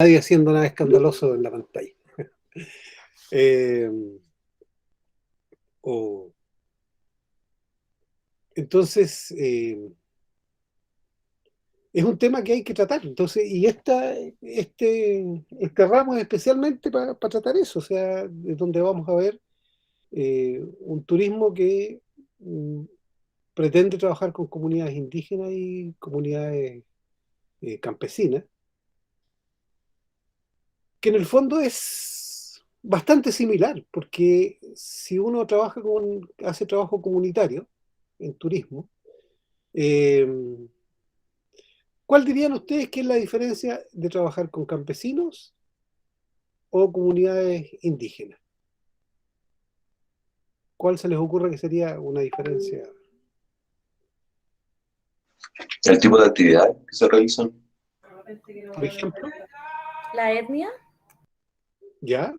Nadie haciendo nada escandaloso en la pantalla. Eh, o, entonces, es un tema que hay que tratar. Entonces, y este ramo es especialmente para tratar eso, o sea, de donde vamos a ver un turismo que mm, pretende trabajar con comunidades indígenas y comunidades campesinas, que en el fondo es bastante similar, porque si uno hace trabajo comunitario en turismo, eh, ¿cuál dirían ustedes que es la diferencia de trabajar con campesinos o comunidades indígenas? ¿Cuál se les ocurre que sería una diferencia? El tipo de actividades que se realizan. Por ejemplo, La etnia. ¿ya?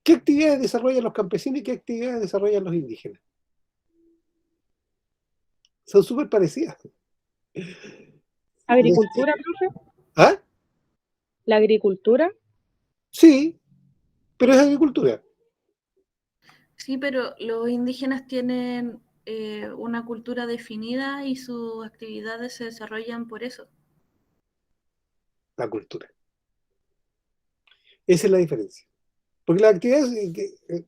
¿Qué actividades desarrollan los campesinos y qué actividades desarrollan los indígenas? Son súper parecidas. ¿Agricultura, profe? ¿Ah? ¿La agricultura? Sí, pero es agricultura. Sí, pero los indígenas tienen una cultura definida y sus actividades se desarrollan por eso. La cultura. Esa es la diferencia. Porque la actividad,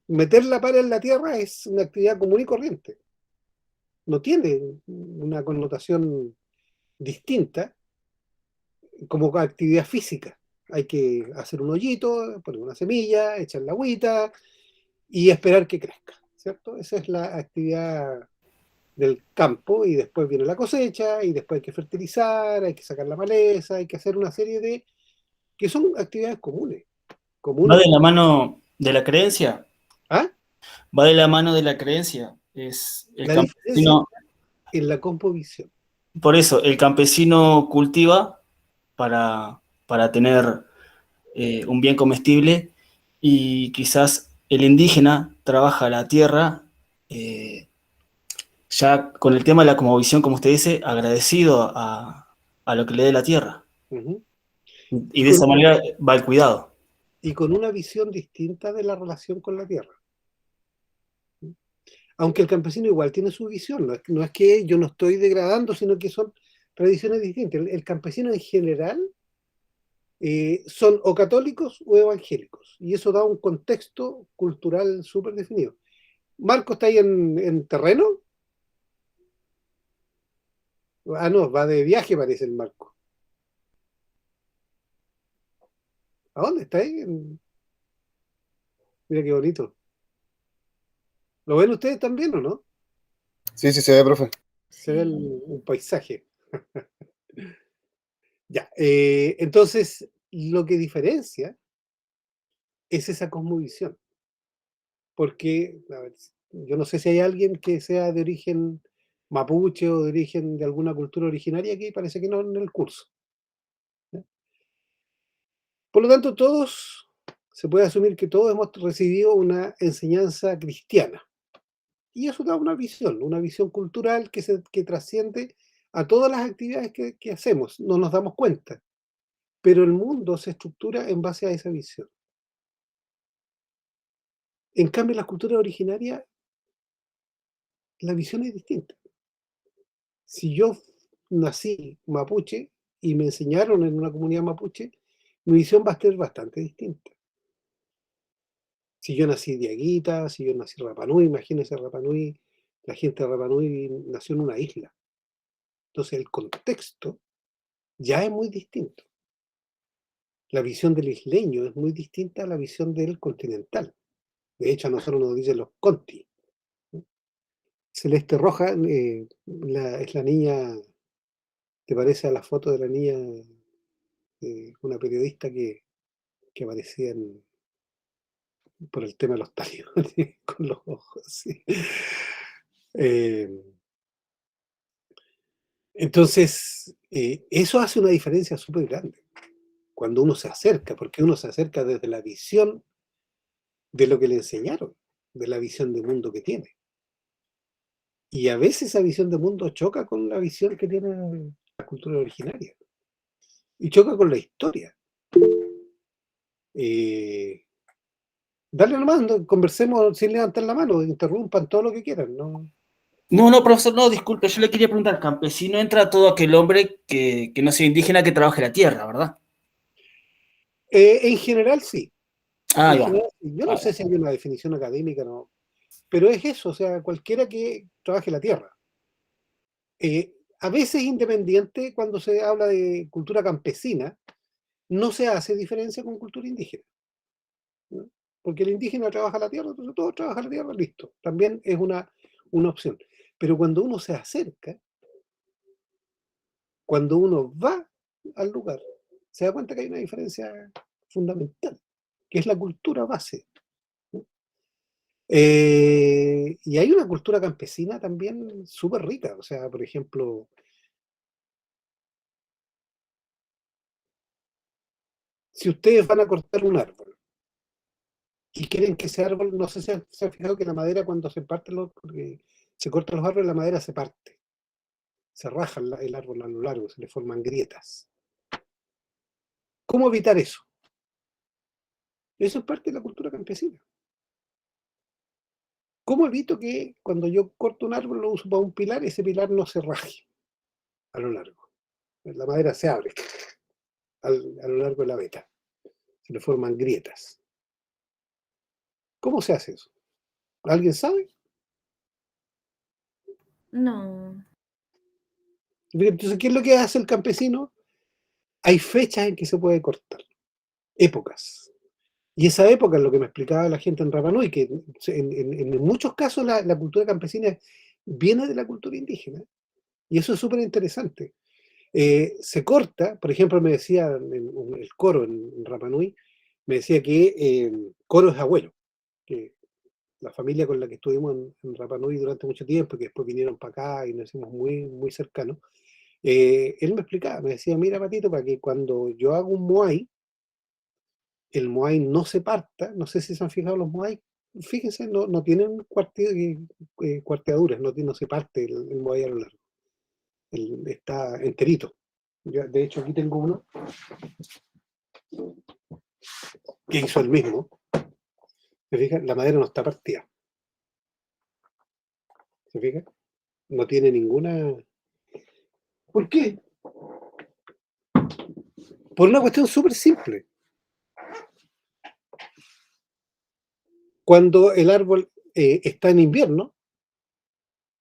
meter la pala en la tierra es una actividad común y corriente. No tiene una connotación distinta como actividad física. Hay que hacer un hoyito, poner una semilla, echar la agüita y esperar que crezca, ¿cierto? Esa es la actividad del campo y después viene la cosecha y después hay que fertilizar, hay que sacar la maleza, hay que hacer una serie de... que son actividades comunes. Va Comunes. de la mano de la creencia, ¿Ah? va de la mano de la creencia. Es el La diferencia campesino, en la composición. por eso, el campesino cultiva para tener un bien comestible y quizás el indígena trabaja la tierra eh, ya con el tema de la cosmovisión, como usted dice, agradecido a lo que le dé la tierra. Uh-huh. Y de esa manera va el cuidado. Y con una visión distinta de la relación con la tierra. Aunque el campesino igual tiene su visión, no es que yo no estoy degradando, sino que son tradiciones distintas. El campesino en general son o católicos o evangélicos, y eso da un contexto cultural súper definido. Marco está ahí en terreno. Ah, no, va de viaje, parece el Marco. ¿A dónde está ahí? Mira qué bonito. ¿Lo ven ustedes también o no? Sí, sí se ve, profe. Se ve un paisaje. Ya, entonces lo que diferencia es esa cosmovisión. Porque, a ver, yo no sé si hay alguien que sea de origen mapuche o de origen de alguna cultura originaria aquí, parece que no en el curso. ¿Ya? Por lo tanto, se puede asumir que todos hemos recibido una enseñanza cristiana. Y eso da una visión cultural que trasciende a todas las actividades que hacemos. No nos damos cuenta. Pero el mundo se estructura en base a esa visión. En cambio, en las culturas originarias, la visión es distinta. Si yo nací mapuche y me enseñaron en una comunidad mapuche, mi visión va a ser bastante distinta. Si yo nací diaguita, si yo nací Rapa Nui, imagínense Rapa Nui, la gente de Rapa Nui nació en una isla. Entonces el contexto ya es muy distinto. La visión del isleño es muy distinta a la visión del continental. De hecho, a nosotros nos dicen los conti. Celeste Roja es la niña, ¿te parece a la foto de la niña, una periodista que aparecía por el tema de los talibanes con los ojos? ¿Sí? Eh, entonces, eso hace una diferencia súper grande cuando uno se acerca, porque uno se acerca desde la visión de lo que le enseñaron, de la visión de mundo que tiene. Y a veces esa visión de mundo choca con la visión que tiene la cultura originaria. y choca con la historia. Dale nomás, conversemos sin levantar la mano, interrumpan todo lo que quieran, ¿no? No, profesor, no, disculpe, yo le quería preguntar, campesino entra todo aquel hombre que no sea indígena que trabaje la tierra, ¿verdad? En general sí. Ah, En ya. general, sí. Yo no sé si hay una definición académica, no, pero es eso, o sea, cualquiera que trabaje la tierra. A veces independiente, cuando se habla de cultura campesina, no se hace diferencia con cultura indígena, ¿no? Porque el indígena trabaja la tierra, entonces todos trabajan la tierra, listo. También es una opción. Pero cuando uno se acerca, cuando uno va al lugar, se da cuenta que hay una diferencia fundamental, que es la cultura base, ¿no? Y hay una cultura campesina también súper rica. O sea, por ejemplo, si ustedes van a cortar un árbol y quieren que ese árbol, no sé si se han fijado que la madera cuando se parte, se cortan los árboles, la madera se parte, se raja el árbol a lo largo, se le forman grietas. ¿Cómo evitar eso? Eso es parte de la cultura campesina. ¿Cómo evito que cuando yo corto un árbol lo uso para un pilar, ese pilar no se raje a lo largo? La madera se abre a lo largo de la veta, se le forman grietas. ¿Cómo se hace eso? ¿Alguien sabe? No. Entonces, ¿qué es lo que hace el campesino? Hay fechas en que se puede cortar, épocas. Y esa época es lo que me explicaba la gente en Rapa Nui, que en muchos casos la cultura campesina viene de la cultura indígena. Y eso es súper interesante. Se corta, por ejemplo, me decía el coro en Rapa Nui, me decía que coro es abuelo, que la familia con la que estuvimos en Rapa Nui durante mucho tiempo, que después vinieron para acá y nos hicimos muy, muy cercanos, él me explicaba, me decía, mira Patito, para que cuando yo hago un moai, el moai no se parta. No sé si se han fijado los moai, fíjense, no tienen cuarteaduras, no se parte el moai a lo largo, está enterito. De hecho, aquí tengo uno que hizo el mismo. ¿Se fijan? La madera no está partida. ¿Se fijan? No tiene ninguna... ¿Por qué? Por una cuestión súper simple. Cuando el árbol está en invierno,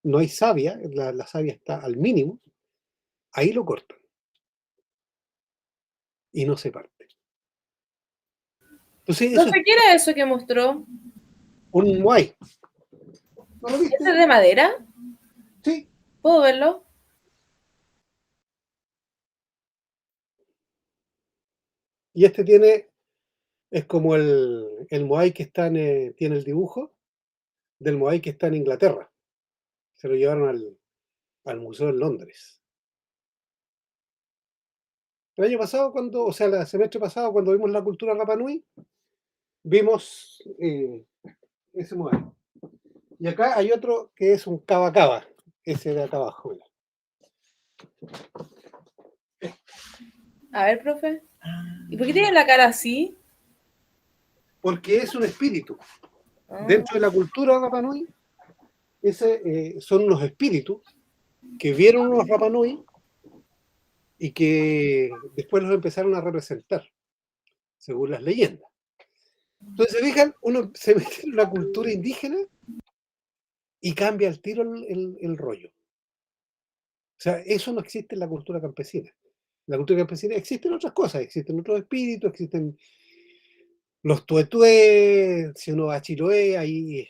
no hay savia, la savia está al mínimo, ahí lo cortan y no se parte. Entonces, eso es Profe, ¿qué era eso que mostró? un moai. ¿No lo ¿Ese viste? es de madera? Sí. ¿Puedo verlo? Y este es como el moai que está tiene el dibujo del moai que está en Inglaterra. Se lo llevaron al museo en Londres. El año pasado, o sea, el semestre pasado, cuando vimos la cultura Rapa Nui, vimos ese moai. Y acá hay otro que es un cava cava, ese de acá abajo. Mira. A ver, profe. ¿Y por qué tiene la cara así? Porque es un espíritu. Ah, Dentro de la cultura Rapa Nui, son unos espíritus que vieron unos Rapa Nui y que después los empezaron a representar, según las leyendas. Entonces, se fijan, uno se mete en una cultura indígena y cambia al tiro el rollo. O sea, eso no existe en la cultura campesina. En la cultura campesina existen otras cosas, existen otros espíritus, existen los tuetué, si uno va a Chiloé, hay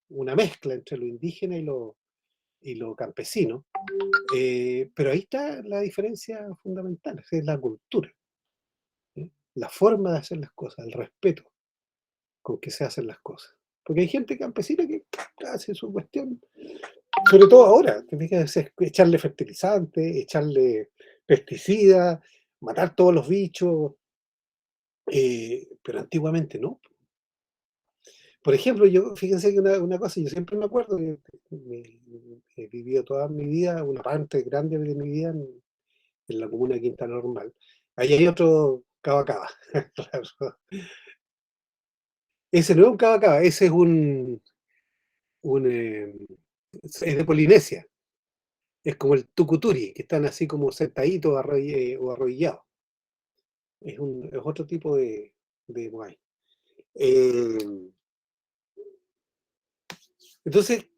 una mezcla entre lo indígena y lo campesino. Pero ahí está la diferencia fundamental, es la cultura, ¿sí? La forma de hacer las cosas, el respeto con que se hacen las cosas. Porque hay gente campesina que hace su cuestión, sobre todo ahora, te fijas, es echarle fertilizante, echarle pesticidas, matar todos los bichos, pero antiguamente no. Por ejemplo, fíjense que una cosa, yo siempre me acuerdo que he vivido toda mi vida, una parte grande de mi vida en la comuna de Quinta Normal. Ahí hay otro Cava Cava, claro. Ese no es un Cava Cava, ese es es de Polinesia. Es como el tucuturi, que están así como sentaditos o arrodillados. Es otro tipo de Moai. Entonces,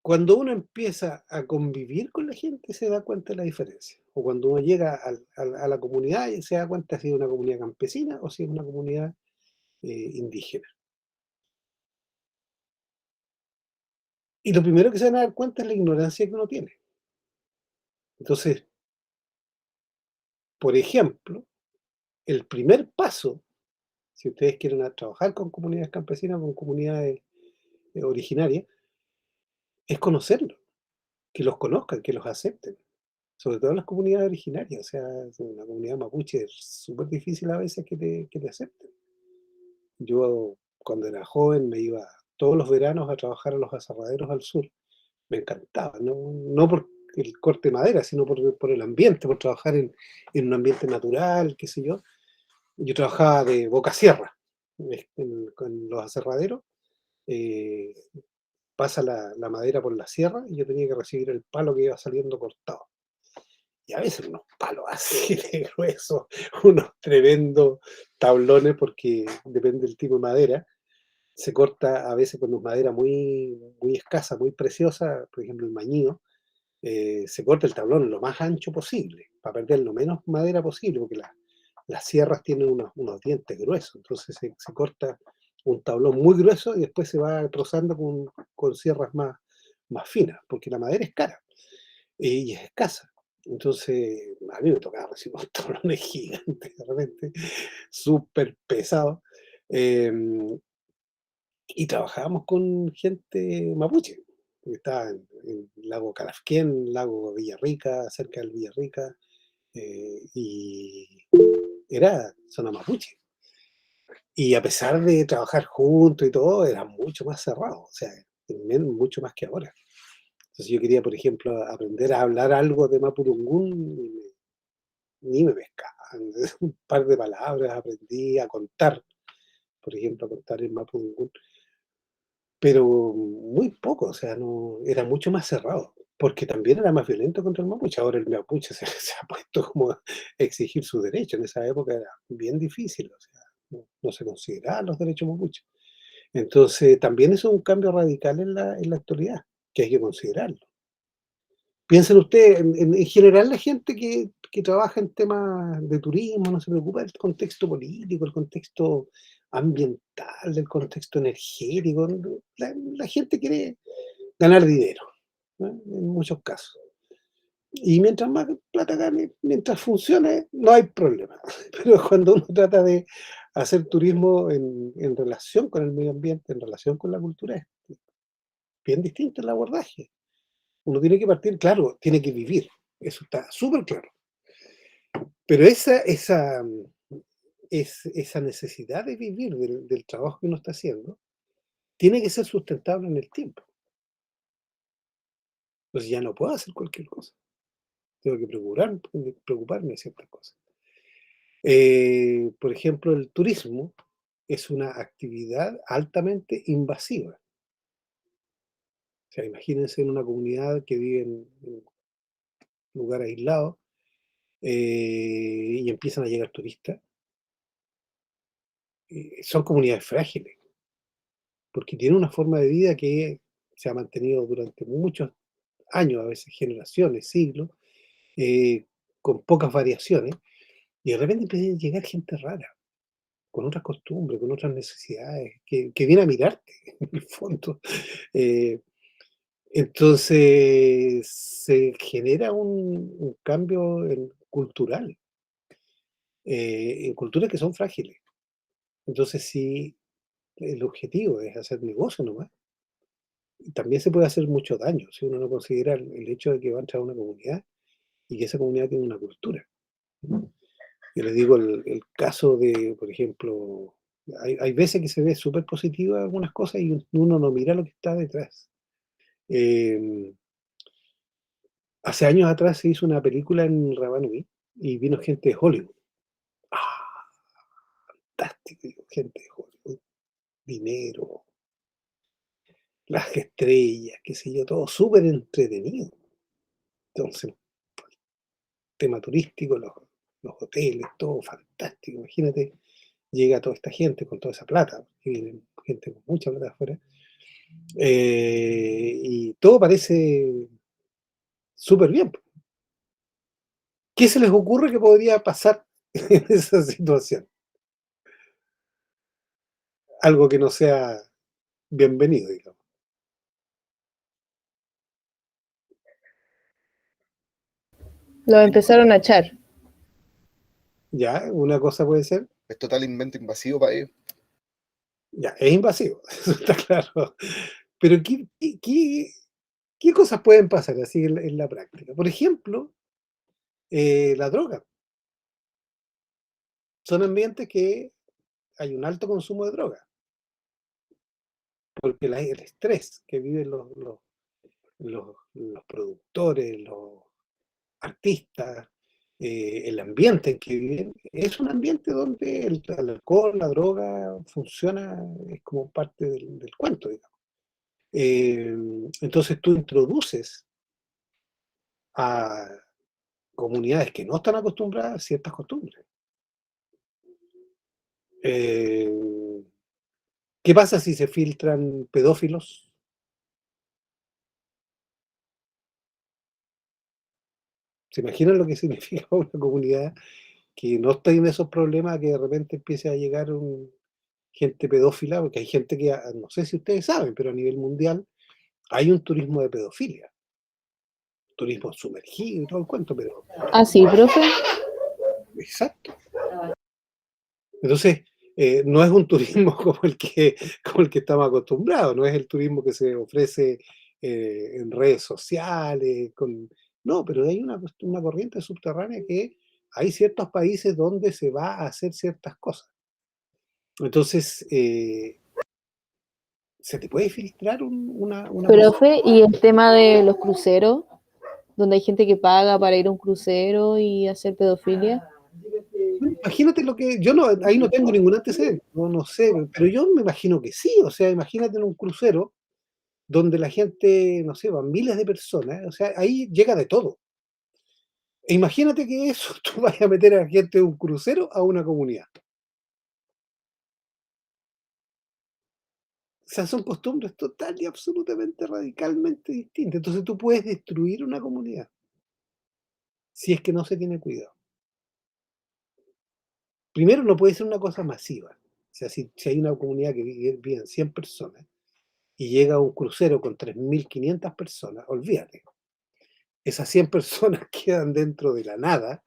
cuando uno empieza a convivir con la gente, se da cuenta de la diferencia. O cuando uno llega a la comunidad y se da cuenta si es una comunidad campesina o si es una comunidad indígena. Y lo primero que se van a dar cuenta es la ignorancia que uno tiene. Entonces, por ejemplo, el primer paso, si ustedes quieren trabajar con comunidades campesinas, con comunidades originarias, es conocerlos, que los conozcan, que los acepten. Sobre todo las comunidades originarias, o sea, una comunidad mapuche es súper difícil a veces que te acepten. Yo, cuando era joven, me iba todos los veranos a trabajar a los aserraderos al sur. Me encantaba, no por el corte de madera, sino por el ambiente, por trabajar en un ambiente natural, qué sé yo. Yo trabajaba de boca sierra, con los aserraderos. Pasa la madera por la sierra y yo tenía que recibir el palo que iba saliendo cortado. Y a veces unos palos así de gruesos, unos tremendos tablones, porque depende del tipo de madera. Se corta a veces con una madera muy, muy escasa, muy preciosa, por ejemplo el mañío. Se corta el tablón lo más ancho posible, para perder lo menos madera posible, porque las sierras tienen unos dientes gruesos, entonces se corta un tablón muy grueso y después se va trozando con sierras más finas, porque la madera es cara y es escasa. Entonces, a mí me tocaba recibir unos tablones gigantes, de repente, súper pesados. Y trabajábamos con gente mapuche, que estaba en Lago Calafquén, Lago Villarrica, cerca del Villarrica, y era zona mapuche. Y a pesar de trabajar juntos y todo, era mucho más cerrado, o sea, mucho más que ahora. Entonces yo quería, por ejemplo, aprender a hablar algo de Mapudungún, ni me pescaban. Un par de palabras aprendí a contar, por ejemplo, a contar en Mapudungún, pero muy poco, o sea, no, era mucho más cerrado, porque también era más violento contra el mapuche. Ahora el mapuche se ha puesto como a exigir sus derechos. En esa época era bien difícil, o sea, no se consideraban los derechos mapuches. Entonces, también eso es un cambio radical en la actualidad, que hay que considerarlo. Piensen ustedes, en general la gente que trabaja en temas de turismo no se preocupa del contexto político, el contexto ambiental, del contexto energético. La gente quiere ganar dinero, ¿no? En muchos casos. Y mientras más plata gane, mientras funcione, no hay problema. Pero cuando uno trata de hacer turismo en relación con el medio ambiente, en relación con la cultura, es bien distinto el abordaje. Uno tiene que partir, claro, tiene que vivir, eso está súper claro. Pero esa necesidad de vivir del trabajo que uno está haciendo, tiene que ser sustentable en el tiempo. Entonces ya no puedo hacer cualquier cosa. Tengo que preocuparme de ciertas cosas. Por ejemplo, el turismo es una actividad altamente invasiva. O sea, imagínense en una comunidad que vive en un lugar aislado, y empiezan a llegar turistas. Son comunidades frágiles, porque tienen una forma de vida que se ha mantenido durante muchos años, a veces generaciones, siglos, eh, con pocas variaciones, y de repente empieza a llegar gente rara, con otras costumbres, con otras necesidades, que viene a mirarte, en el fondo. Eh, entonces se genera un cambio cultural, en culturas que son frágiles. Entonces, si el objetivo es hacer negocio nomás, también se puede hacer mucho daño si uno no considera el hecho de que va a entrar a una comunidad y que esa comunidad tiene una cultura. Yo les digo el caso de, por ejemplo, hay veces que se ve súper positiva algunas cosas y uno no mira lo que está detrás. Hace años atrás se hizo una película en Rapanui y vino gente de Hollywood. ¡Ah! Fantástico, gente de Hollywood. Dinero, las estrellas, qué sé yo, todo súper entretenido. Entonces, tema turístico, los hoteles, todo fantástico. Imagínate, llega toda esta gente con toda esa plata, que vienen gente con mucha plata afuera, y todo parece súper bien. ¿Qué se les ocurre que podría pasar en esa situación? Algo que no sea bienvenido, digamos. Lo empezaron a echar. Ya, una cosa puede ser, Es totalmente invasivo para ellos. ya, es invasivo, eso está claro. Pero ¿qué cosas pueden pasar así en la práctica? Por ejemplo, la droga. Son ambientes que hay un alto consumo de droga, porque el estrés que viven los productores, los artistas, el ambiente en que viven, es un ambiente donde el alcohol, la droga funciona, es como parte del cuento, digamos. Entonces tú introduces a comunidades que no están acostumbradas a ciertas costumbres. ¿Qué pasa si se filtran pedófilos? ¿Se imaginan lo que significa una comunidad que no está en esos problemas, que de repente empiece a llegar gente pedófila? Porque hay gente que, no sé si ustedes saben, pero a nivel mundial hay un turismo de pedofilia, turismo sumergido y todo el cuento, pero Ah, sí, profe. exacto. Entonces, no es un turismo como el que estamos acostumbrados, no es el turismo que se ofrece en redes sociales, no, pero hay una corriente subterránea que hay ciertos países donde se va a hacer ciertas cosas. Entonces, se te puede filtrar una Profe, y el tema de los cruceros, donde hay gente que paga para ir a un crucero y hacer pedofilia. Imagínate lo que, yo no, ahí no tengo ningún antecedente, no sé, pero yo me imagino que sí, o sea, imagínate en un crucero donde la gente, no sé, van miles de personas, o sea, ahí llega de todo. E imagínate que eso tú vayas a meter a la gente de un crucero a una comunidad. O sea, son costumbres total y absolutamente radicalmente distintas. Entonces tú puedes destruir una comunidad si es que no se tiene cuidado. Primero, no puede ser una cosa masiva. O sea, si hay una comunidad que viven 100 personas y llega un crucero con 3.500 personas, olvídate. Esas 100 personas quedan dentro de la nada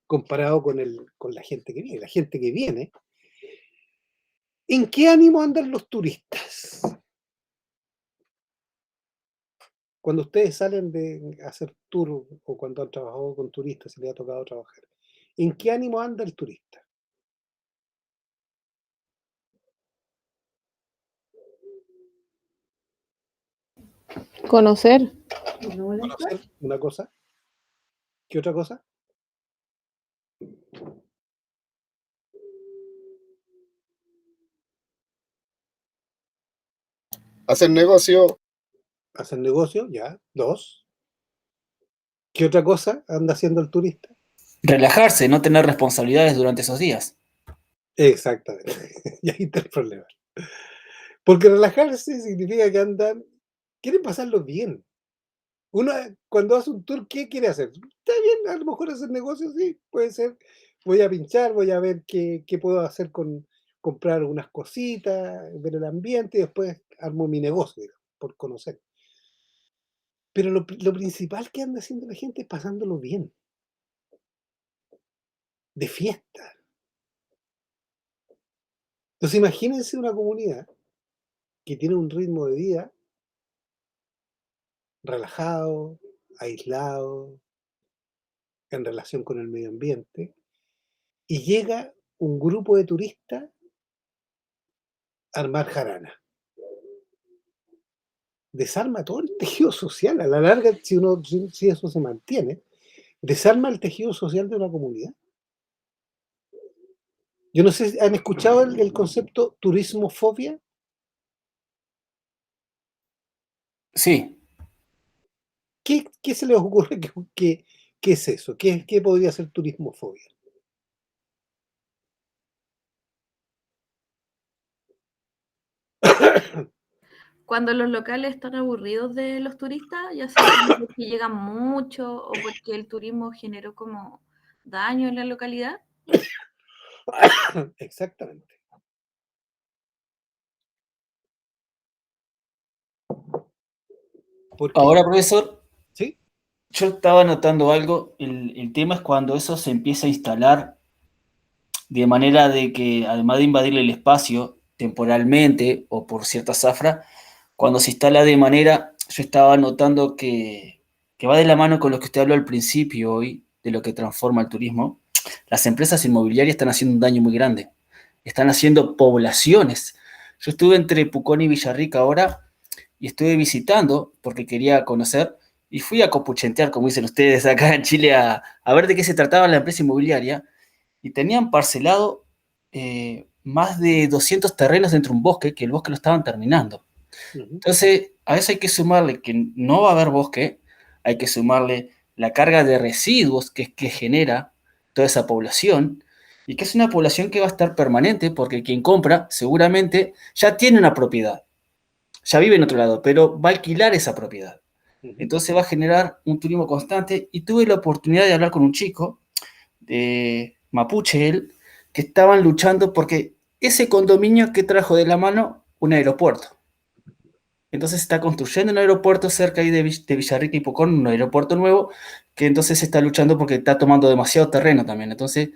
comparado con la gente que viene. La gente que viene, ¿en qué ánimo andan los turistas? Cuando ustedes salen de hacer tour o cuando han trabajado con turistas, se les ha tocado trabajar, ¿en qué ánimo anda el turista? Conocer. ¿Conocer una cosa? ¿Qué otra cosa? Hacer negocio, Hacer negocio, ya. Dos. ¿Qué otra cosa anda haciendo el turista? Relajarse, no tener responsabilidades durante esos días. Exactamente. Y ahí está el problema. Porque relajarse significa que quieren pasarlo bien. Uno cuando hace un tour, ¿qué quiere hacer? Está bien, a lo mejor hacer negocios, sí, puede ser. Voy a pinchar, voy a ver qué puedo hacer comprar unas cositas, ver el ambiente y después armo mi negocio, digamos, por conocer. Pero lo principal que anda haciendo la gente es pasándolo bien, de fiesta. Entonces imagínense una comunidad que tiene un ritmo de vida relajado, aislado, en relación con el medio ambiente, y llega un grupo de turistas a armar jarana. desarma todo el tejido social. A la larga, si eso se mantiene, desarma el tejido social de una comunidad. Yo no sé si han escuchado el concepto turismofobia. Sí, ¿Qué se les ocurre que es eso? ¿Qué podría ser turismofobia? Cuando los locales están aburridos de los turistas, ya sea porque llegan mucho o porque el turismo generó como daño en la localidad. Exactamente. Porque, ahora, profesor, ¿sí? yo estaba notando algo. El tema es cuando eso se empieza a instalar de manera de que, además de invadirle el espacio temporalmente o por cierta zafra, cuando se instala de manera, yo estaba notando que va de la mano con lo que usted habló al principio hoy, de lo que transforma el turismo. Las empresas inmobiliarias están haciendo un daño muy grande. Están haciendo poblaciones. Yo estuve entre Pucón y Villarrica ahora y estuve visitando porque quería conocer y fui a copuchentear, como dicen ustedes acá en Chile, a ver de qué se trataba la empresa inmobiliaria y tenían parcelado más de 200 terrenos dentro de un bosque, que el bosque lo estaban terminando. Ujú. Entonces, a eso hay que sumarle que no va a haber bosque, hay que sumarle la carga de residuos que genera toda esa población, y que es una población que va a estar permanente, porque quien compra seguramente ya tiene una propiedad, ya vive en otro lado, pero va a alquilar esa propiedad. Ujú. Entonces va a generar un turismo constante, y tuve la oportunidad de hablar con un chico de mapuche él, que estaban luchando porque ese condominio que trajo de la mano un aeropuerto. Entonces se está construyendo un aeropuerto cerca ahí de Villarrica y Pucón, un aeropuerto nuevo, que entonces se está luchando porque está tomando demasiado terreno también. Entonces,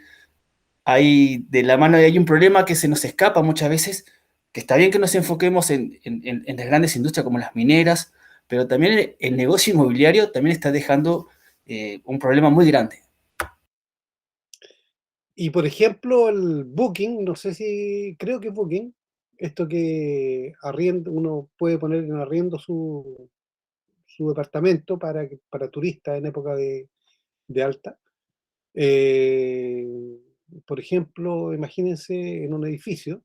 ahí de la mano hay un problema que se nos escapa muchas veces, que está bien que nos enfoquemos en las grandes industrias como las mineras, pero también el negocio inmobiliario también está dejando un problema muy grande. Y por ejemplo, el Booking, no sé si, creo que Booking, esto que uno puede poner en arriendo su departamento para turistas en época de alta. Eh, por ejemplo, imagínense en un edificio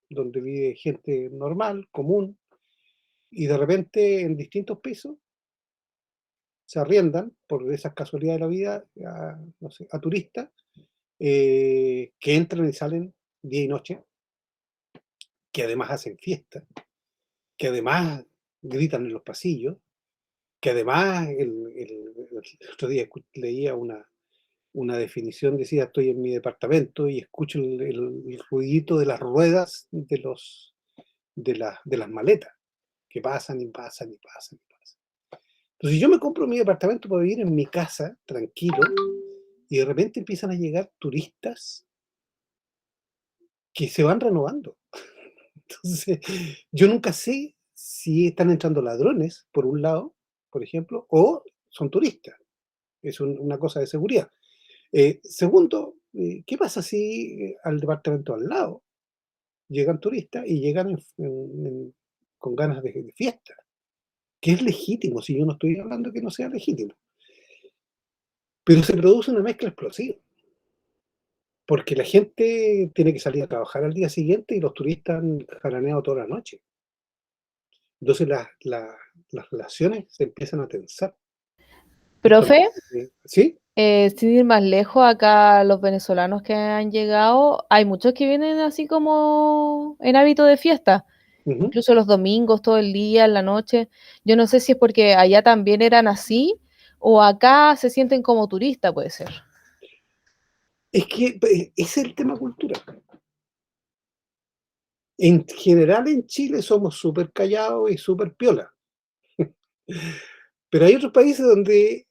donde vive gente normal, común, y de repente en distintos pisos se arriendan, por esas casualidades de la vida, no sé, a turistas que entran y salen día y noche, que además hacen fiesta, que además gritan en los pasillos, que además el otro día leía una definición, decía, estoy en mi departamento y escucho el ruidito de las ruedas de las maletas, que pasan y pasan y pasan y pasan. Entonces yo me compro mi departamento para vivir en mi casa, tranquilo, y de repente empiezan a llegar turistas que se van renovando. Entonces, yo nunca sé si están entrando ladrones, por un lado, por ejemplo, o son turistas. Es una cosa de seguridad. Segundo, ¿qué pasa si al departamento al lado llegan turistas y llegan con ganas de fiesta? Que es legítimo, si yo no estoy hablando que no sea legítimo. Pero se produce una mezcla explosiva, porque la gente tiene que salir a trabajar al día siguiente y los turistas han jaraneado toda la noche. Entonces las relaciones se empiezan a tensar. Profe, ¿Sí? sin ir más lejos, acá los venezolanos que han llegado, hay muchos que vienen así como en hábito de fiesta, Ujú. incluso los domingos, todo el día, en la noche. Yo no sé si es porque allá también eran así o acá se sienten como turistas, puede ser. Es que ese es el tema cultural. En general en Chile somos súper callados y súper piola. Pero hay otros países donde,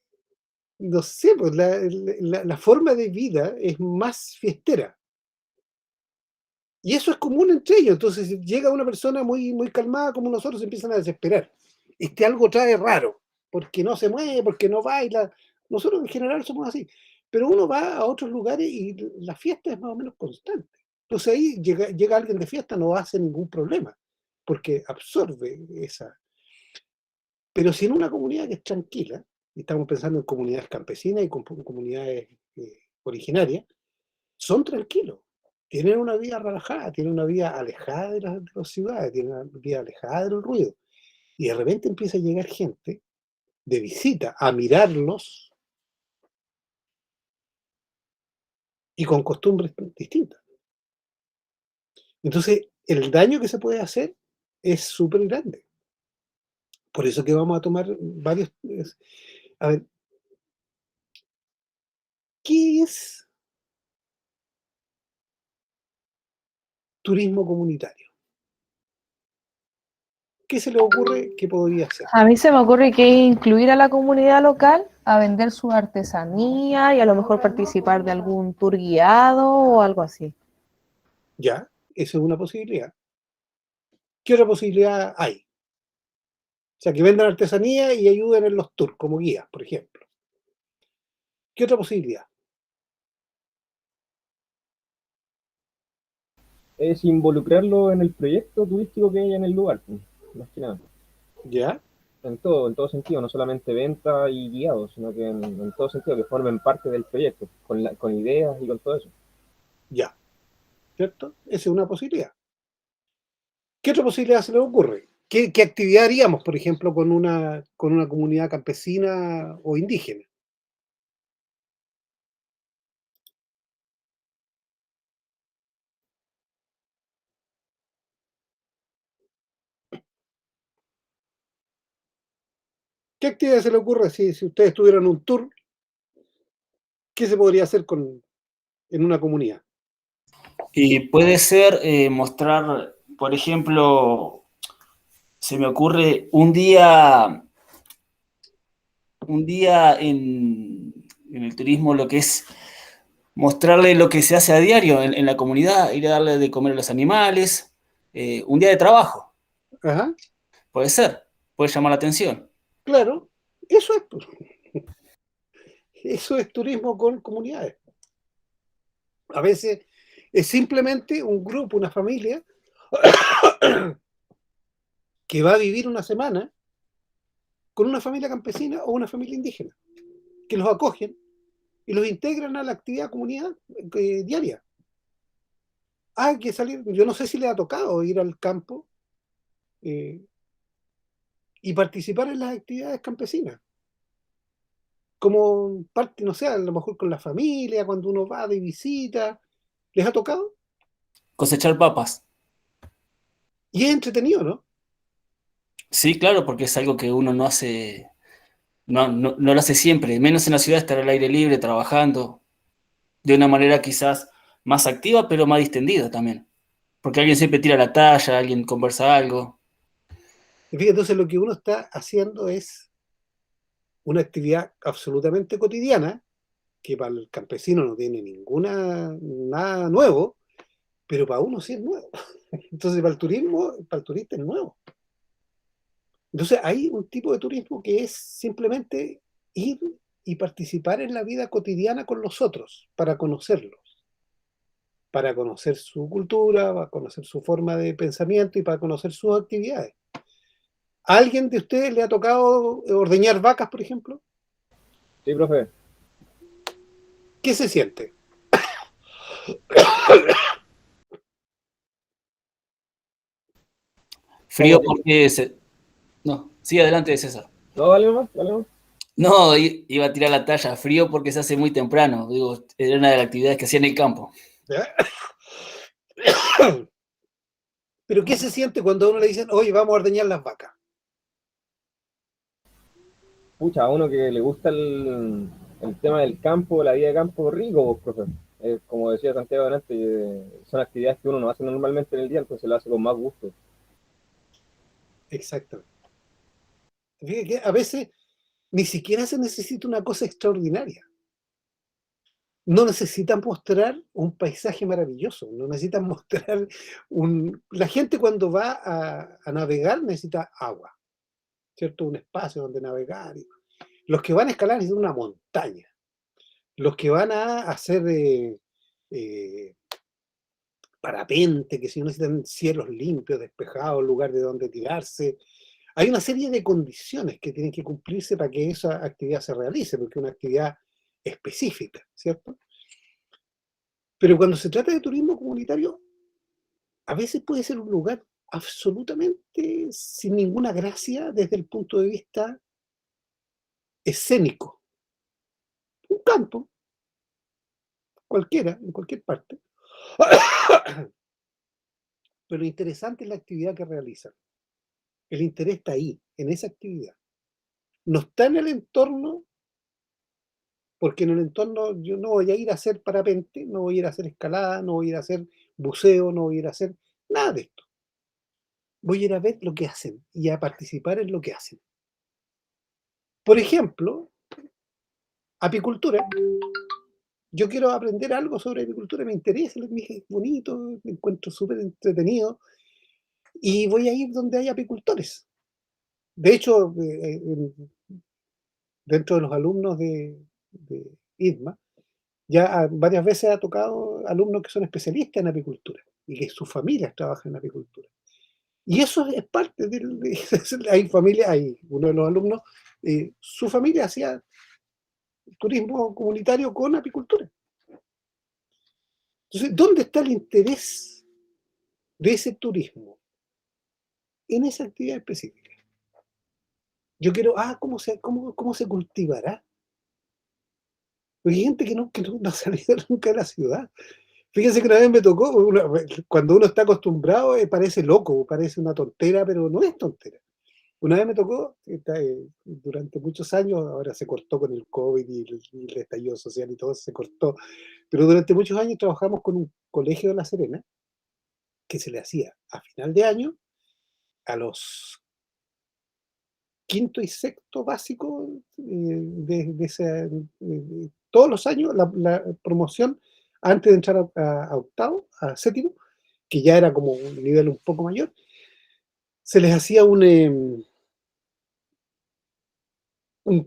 no sé, pues la forma de vida es más fiestera. Y eso es común entre ellos. Entonces, si llega una persona muy, muy calmada como nosotros, se empiezan a desesperar. Algo trae raro, porque no se mueve, porque no baila. Nosotros en general somos así. Pero uno va a otros lugares y la fiesta es más o menos constante. Entonces ahí llega alguien de fiesta, no hace ningún problema, porque absorbe esa. Pero si en una comunidad que es tranquila, y estamos pensando en comunidades campesinas y comunidades originarias, son tranquilos, tienen una vida relajada, tienen una vida alejada de las ciudades, tienen una vida alejada del ruido. Y de repente empieza a llegar gente de visita a mirarlos y con costumbres distintas. Entonces, el daño que se puede hacer es súper grande. Por eso que vamos a tomar varios... A ver, ¿qué es turismo comunitario? ¿Qué se le ocurre que podría ser? A mí se me ocurre que incluir a la comunidad local a vender su artesanía y a lo mejor participar de algún tour guiado o algo así. Ya, esa es una posibilidad. ¿Qué otra posibilidad hay? O sea, que vendan artesanía y ayuden en los tours como guías, por ejemplo. ¿Qué otra posibilidad? Es involucrarlo en el proyecto turístico que hay en el lugar, pues, más que nada. ¿Ya? En todo sentido, no solamente venta y guiados, sino que en todo sentido, que formen parte del proyecto, con ideas y con todo eso. Ya. ¿Cierto? Esa es una posibilidad. ¿Qué otra posibilidad se le ocurre? ¿Qué actividad haríamos, por ejemplo, con una comunidad campesina o indígena? ¿Qué actividad se le ocurre si ustedes tuvieran un tour? ¿Qué se podría hacer en una comunidad? Y puede ser mostrar, por ejemplo, se me ocurre un día en el turismo, lo que es mostrarle lo que se hace a diario en la comunidad, ir a darle de comer a los animales, un día de trabajo, Ajá, puede ser, puede llamar la atención. claro, eso es, pues. Eso es turismo con comunidades. A veces es simplemente un grupo, una familia, que va a vivir una semana con una familia campesina o una familia indígena, que los acogen y los integran a la actividad comunidad diaria. Hay que salir, yo no sé si le ha tocado ir al campo eh, y participar en las actividades campesinas, como parte, no sé, a lo mejor con la familia, cuando uno va de visita, ¿les ha tocado? Cosechar papas. Y es entretenido, ¿no? Sí, claro, porque es algo que uno no hace, no lo hace siempre, menos en la ciudad, estar al aire libre, trabajando, de una manera quizás más activa, pero más distendida también. Porque alguien siempre tira la talla, alguien conversa algo. Y fíjate, entonces lo que uno está haciendo es una actividad absolutamente cotidiana, que para el campesino no tiene nada nuevo, pero para uno sí es nuevo. Entonces para el turismo, para el turista es nuevo. Entonces hay un tipo de turismo que es simplemente ir y participar en la vida cotidiana con los otros, para conocerlos, para conocer su cultura, para conocer su forma de pensamiento y para conocer sus actividades. ¿A alguien de ustedes le ha tocado ordeñar vacas, por ejemplo? Sí, profe. ¿Qué se siente? Frío ¿Cómo? porque... No, sí, adelante, César. No, dale más, dale más. No, iba a tirar la talla. Frío porque se hace muy temprano. Digo, era una de las actividades que hacía en el campo. ¿Ya? Pero ¿qué se siente cuando a uno le dicen, oye, vamos a ordeñar las vacas? Pucha, a uno que le gusta el tema del campo, la vida de campo, rico, pues, profe. Como decía Santiago antes, son actividades que uno no hace normalmente en el día, entonces lo hace con más gusto. Exactamente. Fíjate que a veces ni siquiera se necesita una cosa extraordinaria. No necesitan mostrar un paisaje maravilloso, no necesitan mostrar un... La gente cuando va a navegar necesita agua, ¿cierto? Un espacio donde navegar. Los que van a escalar necesitan una montaña. Los que van a hacer eh, parapente, que si no necesitan cielos limpios, despejados, lugar de donde tirarse. Hay una serie de condiciones que tienen que cumplirse para que esa actividad se realice, porque es una actividad específica, ¿cierto? Pero cuando se trata de turismo comunitario, a veces puede ser un lugar absolutamente sin ninguna gracia desde el punto de vista escénico. Un campo, cualquiera, en cualquier parte. Pero lo interesante es la actividad que realizan. El interés está ahí, en esa actividad. No está en el entorno, porque en el entorno yo no voy a ir a hacer parapente, no voy a ir a hacer escalada, no voy a ir a hacer buceo, no voy a ir a hacer nada de esto. Voy a ir a ver lo que hacen y a participar en lo que hacen. Por ejemplo, apicultura. Yo quiero aprender algo sobre apicultura, me interesa, es bonito, me encuentro súper entretenido y voy a ir donde hay apicultores. De hecho, dentro de los alumnos de IDMA, ya varias veces ha tocado alumnos que son especialistas en apicultura y que sus familias trabajan en apicultura. Y eso es parte hay familias, hay uno de los alumnos, su familia hacía turismo comunitario con apicultura. Entonces, ¿dónde está el interés de ese turismo? En esa actividad específica. Yo quiero, ¿cómo se cultivará? Porque hay gente que no ha salido nunca de la ciudad. Fíjense que una vez me tocó, cuando uno está acostumbrado, parece loco, parece una tontera, pero no es tontera. Una vez me tocó, durante muchos años, ahora se cortó con el COVID y el estallido social y todo se cortó, pero durante muchos años trabajamos con un colegio de La Serena, que se le hacía a final de año, a los quinto y sexto básico, todos los años, la promoción, antes de entrar a octavo, a séptimo, que ya era como un nivel un poco mayor, se les hacía un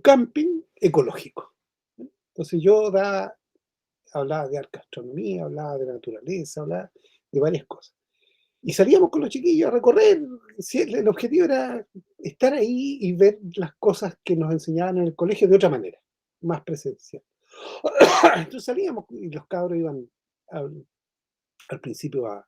camping ecológico. Entonces yo hablaba de astronomía, hablaba de naturaleza, hablaba de varias cosas. Y salíamos con los chiquillos a recorrer. El objetivo era estar ahí y ver las cosas que nos enseñaban en el colegio de otra manera, más presencial. Entonces salíamos y los cabros iban al principio a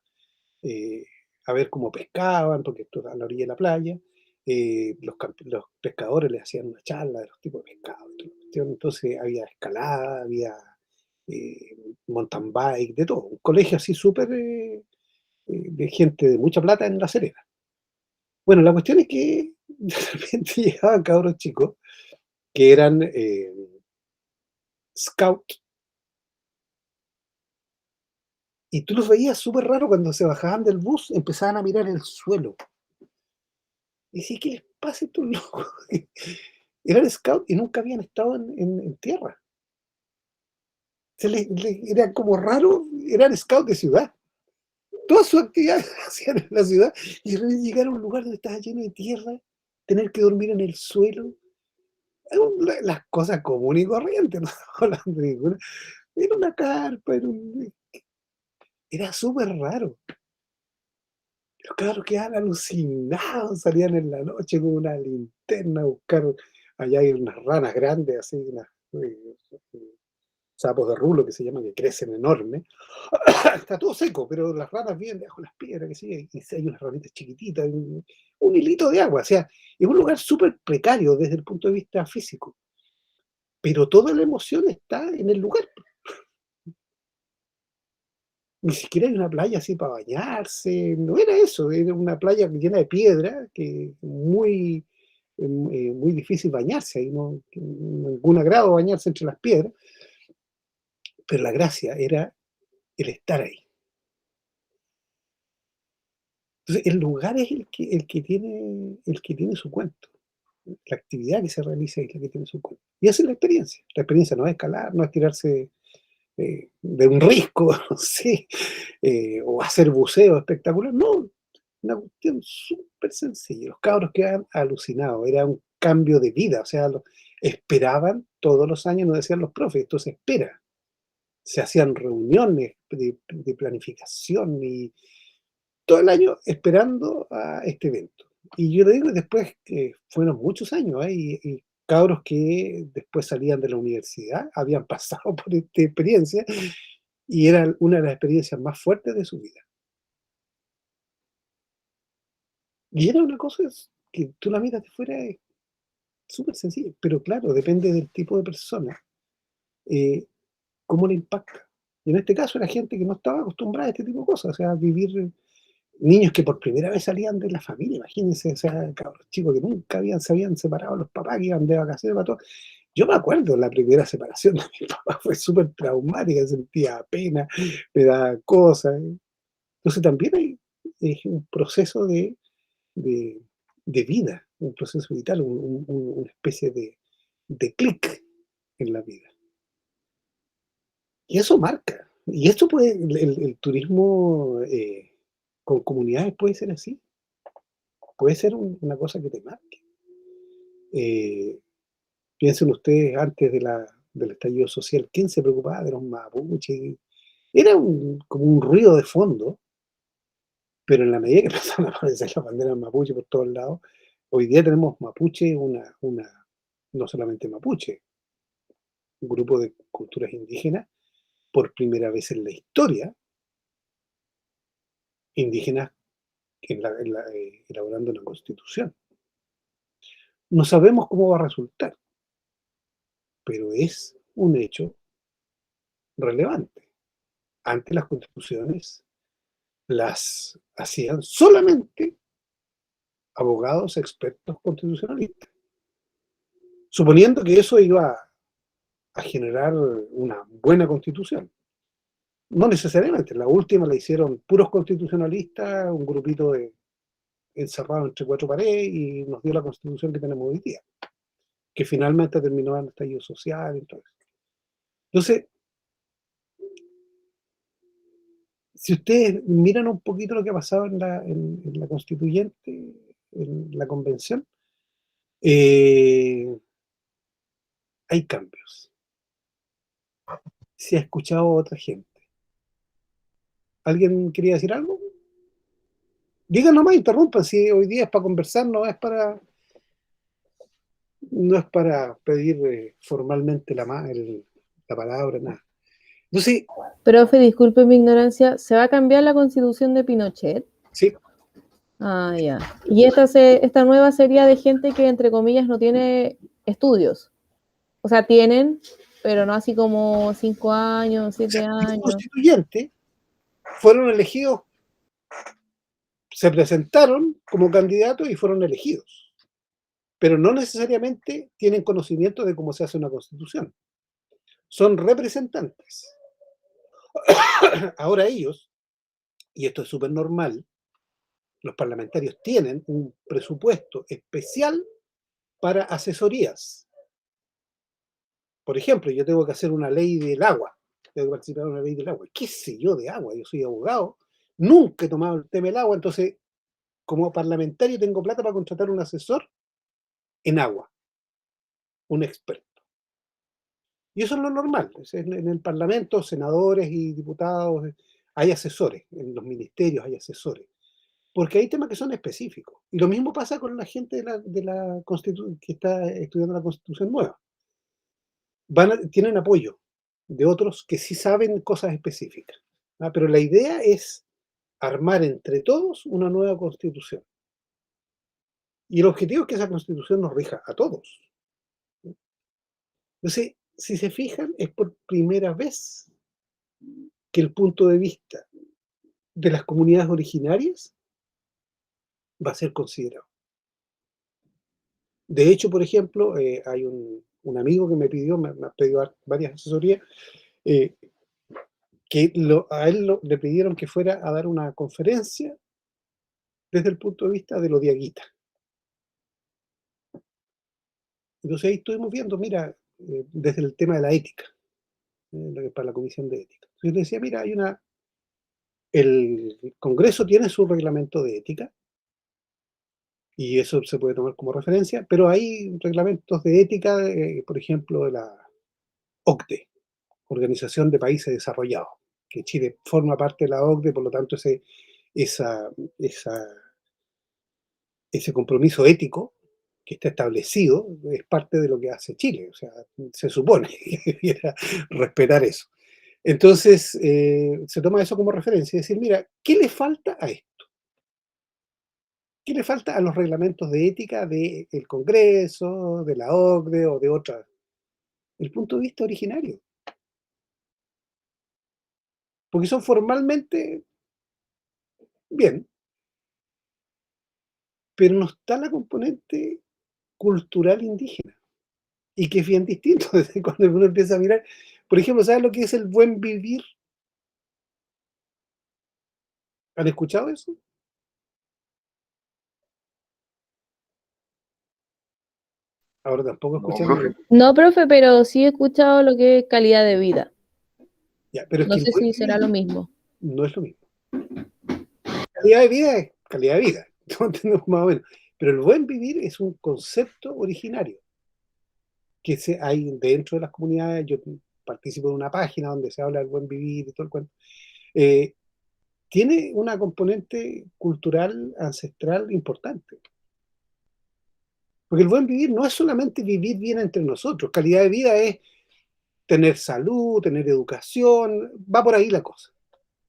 ver cómo pescaban, porque esto era a la orilla de la playa. Los pescadores les hacían una charla de los tipos de pescado. Entonces había escalada, había mountain bike, de todo. Un colegio así súper de gente de mucha plata en La Serena. Bueno, la cuestión es que de repente llegaban cabros chicos que eran scouts. Y tú los veías súper raro cuando se bajaban del bus, empezaban a mirar el suelo. Y decía, ¿qué les pasa a estos locos? Eran scouts y nunca habían estado en tierra. Era como raro, eran scouts de ciudad. Todas sus actividades hacían en la ciudad y de repente llegar a un lugar donde estaba lleno de tierra, tener que dormir en el suelo. Las cosas comunes y corrientes, no hablando de ninguna. Era una carpa, era súper raro. Los cabros quedaban alucinados, salían en la noche con una linterna a buscar. Allá hay unas ranas grandes, así, unas sapos de rulo que se llaman, que crecen enormes. Está todo seco, pero las ranas viven debajo de las piedras, que sí, y hay unas ranitas chiquititas, un hilito de agua. O sea, es un lugar súper precario desde el punto de vista físico. Pero toda la emoción está en el lugar. Ni siquiera hay una playa así para bañarse, no era eso, era una playa llena de piedra, que muy difícil bañarse, ahí no, ningún agrado bañarse entre las piedras, pero la gracia era el estar ahí. Entonces, el lugar es el que tiene su cuento. La actividad que se realiza es la que tiene su cuento. Y esa es la experiencia. La experiencia no es escalar, no es tirarse de un risco, no sé, o hacer buceo espectacular. No, una cuestión súper sencilla. Los cabros quedaban alucinados. Era un cambio de vida. O sea, esperaban todos los años, nos decían los profes, esto se espera. Se hacían reuniones de planificación y todo el año esperando a este evento. Y yo le digo, después que fueron muchos años, y cabros que después salían de la universidad, habían pasado por esta experiencia, y era una de las experiencias más fuertes de su vida. Y era una cosa que tú la miras de fuera, es súper sencilla, pero claro, depende del tipo de persona, cómo le impacta. Y en este caso era gente que no estaba acostumbrada a este tipo de cosas, o sea, vivir niños que por primera vez salían de la familia, imagínense, o sea, cabros chicos que nunca se habían separado los papás, que iban de vacaciones para todo. Yo me acuerdo, la primera separación de mi papá fue súper traumática, sentía pena, me daba cosas. Entonces también es un proceso de, de vida, un proceso vital, una especie de clic en la vida. Y eso marca. Y esto puede, el turismo con comunidades puede ser así. Puede ser una cosa que te marque. Piensen ustedes, antes del estallido social, ¿quién se preocupaba de los mapuches? Era como un ruido de fondo, pero en la medida que empezaron a aparecer las banderas mapuche por todos lados, hoy día tenemos mapuche, no solamente mapuche, un grupo de culturas indígenas, por primera vez en la historia, indígenas elaborando una constitución. No sabemos cómo va a resultar, pero es un hecho relevante. Antes las constituciones las hacían solamente abogados expertos constitucionalistas, suponiendo que eso iba a generar una buena constitución. No necesariamente, la última la hicieron puros constitucionalistas, un grupito encerrado entre cuatro paredes, y nos dio la constitución que tenemos hoy día, que finalmente terminó en el estallido social y todo eso. Entonces, si ustedes miran un poquito lo que ha pasado en la constituyente, en la convención, hay cambios. Se ha escuchado a otra gente. ¿Alguien quería decir algo? Digan nomás, interrumpan, si hoy día es para conversar, no es para pedir formalmente la palabra, nada. Entonces, Profe, disculpe mi ignorancia, ¿se va a cambiar la constitución de Pinochet? sí, Ah, ya. Y esta nueva sería de gente que, entre comillas, no tiene estudios. O sea, tienen, pero no así como 5 años, 7 los años. constituyentes fueron elegidos, se presentaron como candidatos y fueron elegidos, pero no necesariamente tienen conocimiento de cómo se hace una constitución. Son representantes. Ahora ellos, y esto es súper normal, los parlamentarios tienen un presupuesto especial para asesorías. Por ejemplo, yo tengo que hacer una ley del agua, tengo que participar en una ley del agua. ¿Qué sé yo de agua? Yo soy abogado, nunca he tomado el tema del agua, entonces, como parlamentario tengo plata para contratar un asesor en agua, un experto. Y eso es lo normal. En el Parlamento, senadores y diputados, hay asesores, en los ministerios hay asesores, porque hay temas que son específicos. Y lo mismo pasa con la gente que está estudiando la Constitución nueva. Tienen apoyo de otros que sí saben cosas específicas. Pero la idea es armar entre todos una nueva Constitución. Y el objetivo es que esa Constitución nos rija a todos. Entonces, si se fijan, es por primera vez que el punto de vista de las comunidades originarias va a ser considerado. De hecho, por ejemplo, hay un amigo que me ha pedido varias asesorías, que a él le pidieron que fuera a dar una conferencia desde el punto de vista de los diaguitas. Entonces ahí estuvimos viendo, mira, desde el tema de la ética, para la Comisión de Ética. Entonces le decía, mira, el Congreso tiene su reglamento de ética, y eso se puede tomar como referencia, pero hay reglamentos de ética, por ejemplo, de la OCDE, Organización de Países Desarrollados, que Chile forma parte de la OCDE, por lo tanto esa ese compromiso ético que está establecido es parte de lo que hace Chile, o sea, se supone que debiera respetar eso. Entonces, se toma eso como referencia y decir, mira, ¿qué le falta a esto? ¿Qué le falta a los reglamentos de ética del Congreso, de la OCDE o de otras? El punto de vista originario. Porque son formalmente bien, pero no está la componente cultural indígena, y que es bien distinto desde cuando uno empieza a mirar. Por ejemplo, ¿sabes lo que es el buen vivir? ¿Han escuchado eso? Ahora tampoco No, escuchan. profe. No, profe, pero sí he escuchado lo que es calidad de vida. Ya, pero es No que el sé buen si será lo vivir mismo. no es lo mismo. Calidad de vida es calidad de vida, ¿no? Entendemos más o menos. Pero el buen vivir es un concepto originario que hay dentro de las comunidades. Yo participo de una página donde se habla del buen vivir y todo el cuento. Eh, Tiene una componente cultural ancestral importante. Porque el buen vivir no es solamente vivir bien entre nosotros. Calidad de vida es tener salud, tener educación, va por ahí la cosa.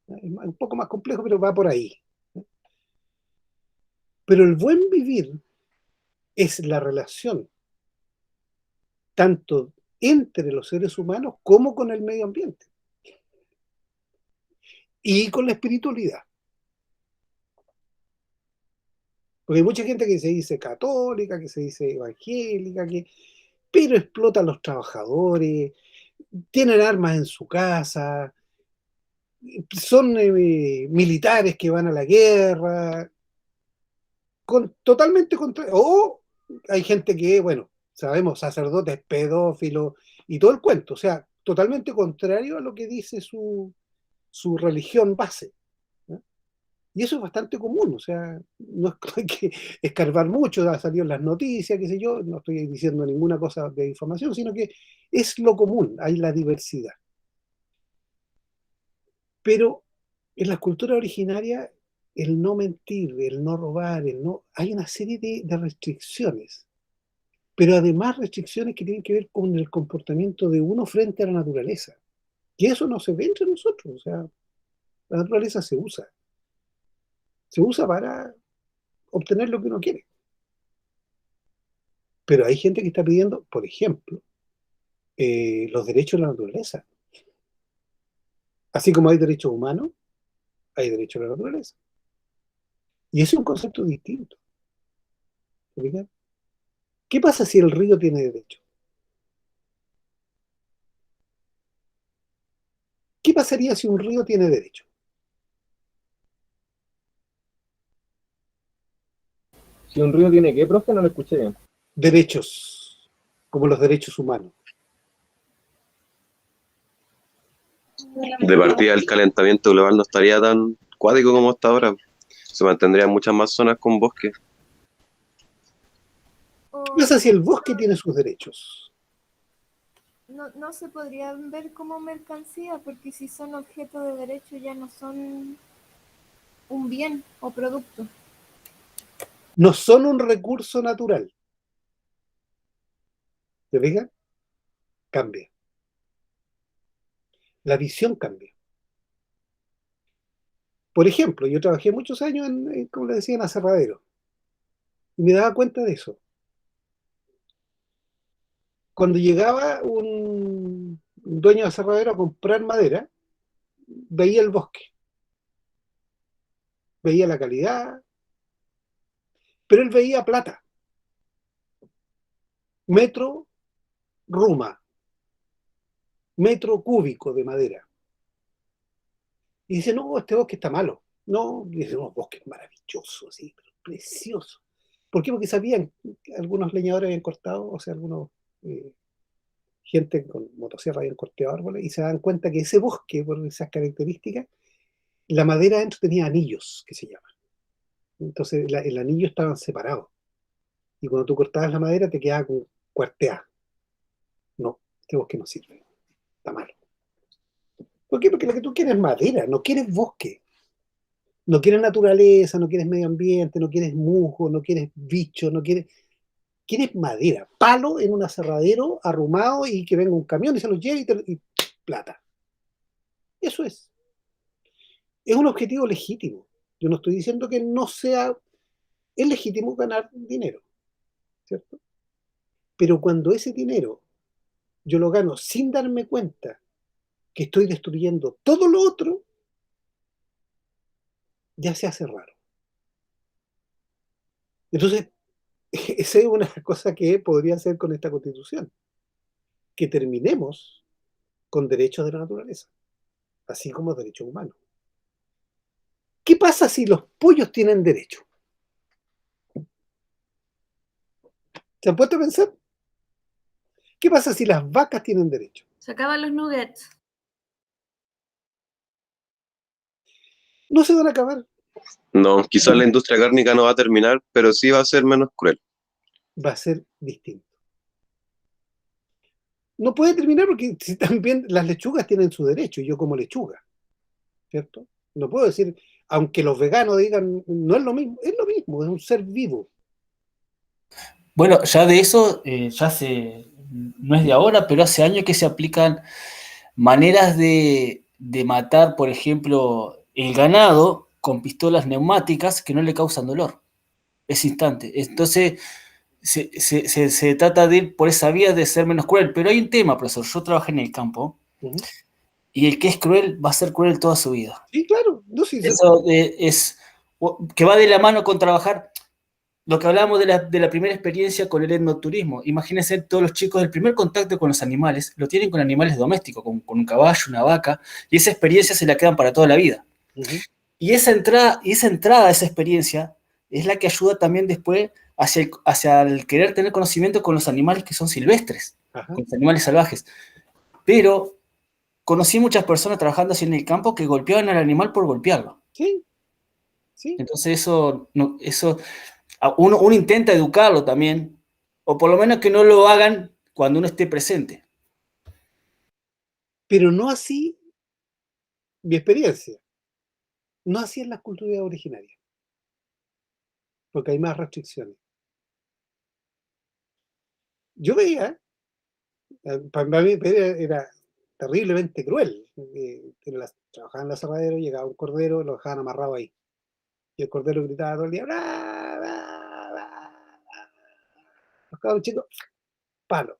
Es un poco más complejo, pero va por ahí. Pero el buen vivir es la relación tanto entre los seres humanos como con el medio ambiente y con la espiritualidad. Porque hay mucha gente que se dice católica, que se dice evangélica, pero explota a los trabajadores, tienen armas en su casa, son militares que van a la guerra, totalmente contrario. O hay gente que, bueno, sabemos, sacerdotes, pedófilos y todo el cuento, o sea, totalmente contrario a lo que dice su religión base, ¿no? Y eso es bastante común, o sea, no es hay que escarbar mucho, ha salido en las noticias, qué sé yo, no estoy diciendo ninguna cosa de información, sino que es lo común, hay la diversidad. Pero en las culturas originarias, el no mentir, el no robar, hay una serie de restricciones, pero además restricciones que tienen que ver con el comportamiento de uno frente a la naturaleza. Y eso no se ve entre nosotros, o sea, la naturaleza se usa para obtener lo que uno quiere. Pero hay gente que está pidiendo, por ejemplo, los derechos de la naturaleza. Así como hay derechos humanos, hay derechos de la naturaleza. Y ese es un concepto distinto. ¿Fíjate? ¿Qué pasa si el río tiene derecho? ¿Qué pasaría si un río tiene derecho? Si un río tiene qué, profe, no lo escuché bien. Derechos, como los derechos humanos. De partida el calentamiento global no estaría tan cuático como está ahora. Se mantendrían muchas más zonas con bosque. ¿Qué pasa si el bosque tiene sus derechos? No se podrían ver como mercancía, porque si son objeto de derecho ya no son un bien o producto. No son un recurso natural. ¿Te fijas? Cambia. La visión cambia. Por ejemplo, yo trabajé muchos años como le decía, en aserradero. Y me daba cuenta de eso. Cuando llegaba un dueño de aserradero a comprar madera, veía el bosque, veía la calidad, pero él veía plata, metro ruma, metro cúbico de madera. Y dice, no, este bosque está malo. No, y dice, no, bosque es maravilloso, sí, pero precioso. ¿Por qué? Porque sabían, algunos leñadores habían cortado, o sea, algunos gente con motosierra habían cortado árboles, y se dan cuenta que ese bosque, por esas características, la madera adentro tenía anillos, que se llaman. Entonces el anillo estaban separados. Y cuando tú cortabas la madera te quedaba como cuarteada. No, este bosque no sirve, está malo. ¿Por qué? Porque lo que tú quieres es madera, no quieres bosque. No quieres naturaleza, no quieres medio ambiente, no quieres musgo, no quieres bicho, no quieres... Quieres madera, palo en un aserradero arrumado y que venga un camión y se los lleve y plata. Eso es. Es un objetivo legítimo. Yo no estoy diciendo que no sea... Es legítimo ganar dinero, ¿cierto? Pero cuando ese dinero yo lo gano sin darme cuenta que estoy destruyendo todo lo otro, ya se hace raro. Entonces, esa es una cosa que podría hacer con esta Constitución. Que terminemos con derechos de la naturaleza, así como derechos humanos. ¿Qué pasa si los pollos tienen derecho? ¿Se han puesto a pensar? ¿Qué pasa si las vacas tienen derecho? Se acaban los nuggets. No se van a acabar. No, quizás la industria cárnica no va a terminar, pero sí va a ser menos cruel. Va a ser distinto. No puede terminar porque si también las lechugas tienen su derecho y yo como lechuga, ¿cierto? No puedo decir, aunque los veganos digan, no es lo mismo, es un ser vivo. Bueno, ya de eso, no es de ahora, pero hace años que se aplican maneras de matar, por ejemplo, el ganado con pistolas neumáticas que no le causan dolor. Es instante. Entonces, se trata de ir por esa vía de ser menos cruel. Pero hay un tema, profesor. Yo trabajé en el campo y el que es cruel va a ser cruel toda su vida. Sí, claro. No, sí, eso es que va de la mano con trabajar. Lo que hablábamos de la primera experiencia con el etnoturismo. Imagínense, todos los chicos, el primer contacto con los animales lo tienen con animales domésticos, con un caballo, una vaca, y esa experiencia se la quedan para toda la vida. Y esa entrada a esa experiencia es la que ayuda también después hacia el querer tener conocimiento con los animales que son silvestres, con los animales salvajes. Pero conocí muchas personas trabajando así en el campo que golpeaban al animal por golpearlo. Sí. Sí. Entonces uno intenta educarlo también, o por lo menos que no lo hagan cuando uno esté presente. Pero no así mi experiencia. No así en las culturas originarias. Porque hay más restricciones. Yo veía, para mí era terriblemente cruel. Trabajaba en el aserradero, llegaba un cordero, lo dejaban amarrado ahí. Y el cordero gritaba todo el día, ¡bla, bla, bla, bla! Los cabros chicos, palo.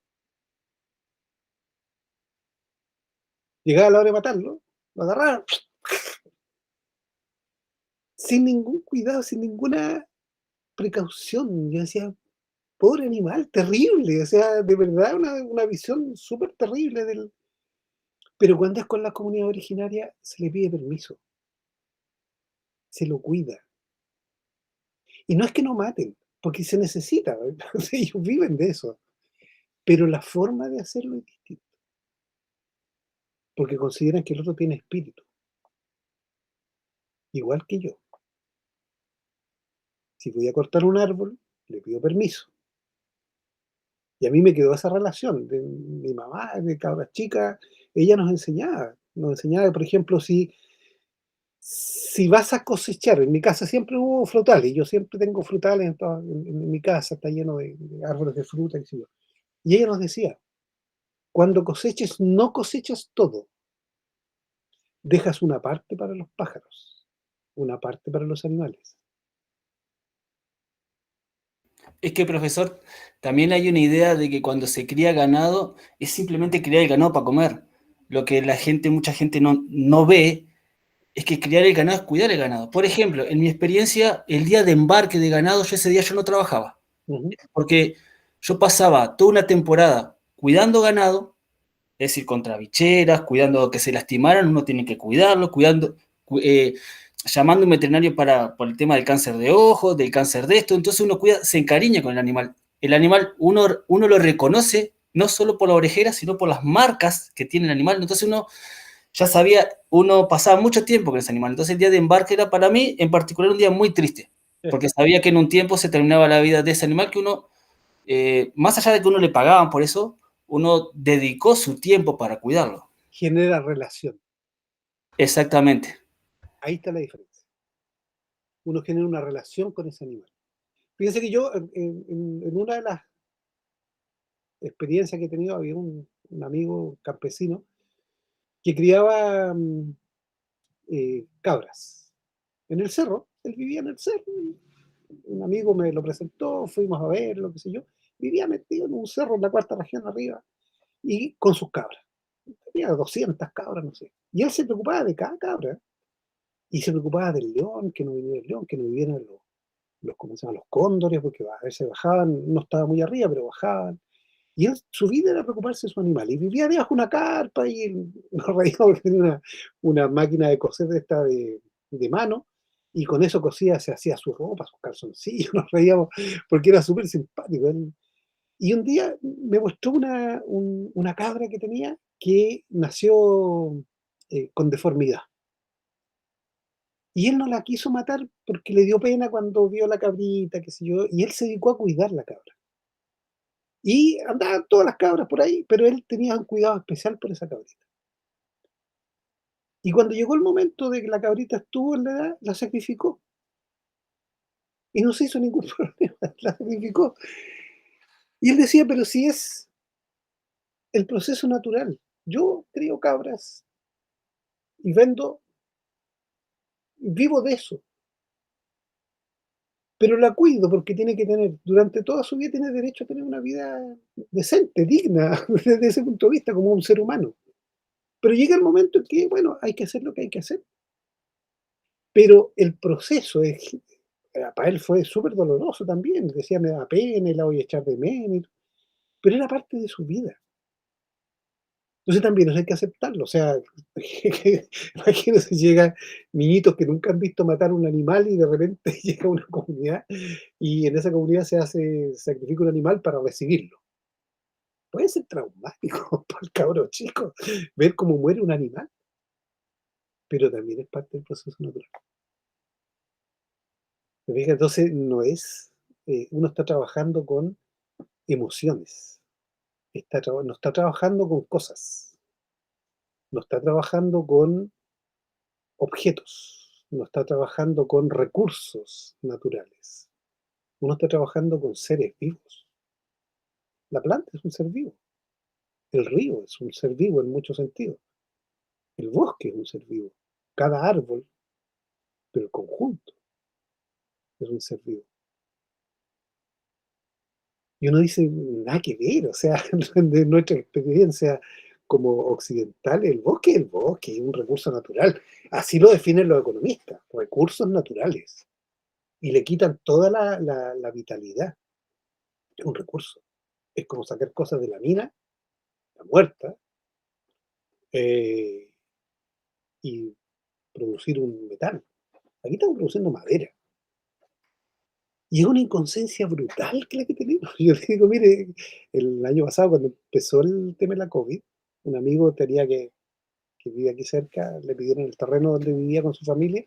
Llegaba la hora de matarlo, lo agarraron. Sin ningún cuidado, sin ninguna precaución. Yo decía, pobre animal, terrible. O sea, de verdad, una visión súper terrible del... Pero cuando es con la comunidad originaria, se le pide permiso. Se lo cuida. Y no es que no maten, porque se necesita. Ellos viven de eso. Pero la forma de hacerlo es distinta. Porque consideran que el otro tiene espíritu. Igual que yo. Si voy a cortar un árbol, le pido permiso. Y a mí me quedó esa relación de mi mamá, de cabras chicas. Ella nos enseñaba, por ejemplo, si vas a cosechar, en mi casa siempre hubo frutales, yo siempre tengo frutales en mi casa, está lleno de árboles de fruta, y ella nos decía, cuando coseches, no cosechas todo, dejas una parte para los pájaros, una parte para los animales. Es que, profesor, también hay una idea de que cuando se cría ganado, es simplemente criar el ganado para comer. Lo que mucha gente no ve, es que criar el ganado es cuidar el ganado. Por ejemplo, en mi experiencia, el día de embarque de ganado, ese día yo no trabajaba. Porque yo pasaba toda una temporada cuidando ganado, es decir, contra bicheras, cuidando que se lastimaran, uno tiene que cuidarlo, llamando a un veterinario por el tema del cáncer de ojos, del cáncer de esto, entonces uno se encariña con el animal. El animal, uno lo reconoce, no solo por la orejera, sino por las marcas que tiene el animal, entonces uno pasaba mucho tiempo con ese animal, entonces el día de embarque era para mí, en particular, un día muy triste, porque sabía que en un tiempo se terminaba la vida de ese animal que uno, más allá de que uno le pagaban por eso, uno dedicó su tiempo para cuidarlo. Genera relación. Exactamente. Ahí está la diferencia. uno genera una relación con ese animal. Fíjense que yo, en una de las experiencias que he tenido, había un amigo campesino que criaba cabras en el cerro. Él vivía en el cerro. Un amigo me lo presentó, fuimos a verlo, qué sé yo. Vivía metido en un cerro en la cuarta región arriba y con sus cabras. Tenía 200 cabras, no sé. Y él se preocupaba de cada cabra y se preocupaba del león, que no viniera el león, que no vinieran ¿cómo se llaman? Los cóndores, porque a veces bajaban, no estaba muy arriba, pero bajaban. Y él, su vida era preocuparse de su animal. Y vivía debajo de una carpa y él, nos reíamos porque tenía una máquina de coser de esta de mano, y con eso cosía, se hacía su ropa, sus calzoncillos, nos reíamos porque era súper simpático. Y un día me mostró una cabra que tenía que nació con deformidad. Y él no la quiso matar porque le dio pena cuando vio la cabrita, qué sé yo, y él se dedicó a cuidar la cabra. Y andaban todas las cabras por ahí, pero él tenía un cuidado especial por esa cabrita. Y cuando llegó el momento de que la cabrita estuvo en la edad, la sacrificó. Y no se hizo ningún problema, la sacrificó. Y él decía, pero si es el proceso natural. Yo crío cabras y vendo, vivo de eso. Pero la cuido porque tiene que tener, durante toda su vida tiene derecho a tener una vida decente, digna, desde ese punto de vista, como un ser humano. Pero llega el momento en que, bueno, hay que hacer lo que hay que hacer. Pero el proceso para él fue súper doloroso también. Decía, me da pena y la voy a echar de menos. Pero era parte de su vida. Entonces también eso hay que aceptarlo. O sea, imagínense, llegan niñitos que nunca han visto matar un animal y de repente llega una comunidad y en esa comunidad se sacrifica un animal para recibirlo. Puede ser traumático para el cabro chico ver cómo muere un animal, pero también es parte del proceso natural. ¿Te fijas? Entonces no es, uno está trabajando con emociones, no está trabajando con cosas, no está trabajando con objetos, no está trabajando con recursos naturales, uno está trabajando con seres vivos. La planta es un ser vivo, el río es un ser vivo en muchos sentidos, el bosque es un ser vivo, cada árbol, pero el conjunto es un ser vivo. Y uno dice, nada que ver, o sea, de nuestra experiencia como occidental, el bosque es un recurso natural. Así lo definen los economistas, recursos naturales. Y le quitan toda la vitalidad. Es un recurso. Es como sacar cosas de la mina, la muerta, eh, y producir un metal. Aquí estamos produciendo madera. Y es una inconsciencia brutal que la que tenemos. Yo le digo, mire, el año pasado cuando empezó el tema de la COVID, un amigo tenía que vive aquí cerca, le pidieron el terreno donde vivía con su familia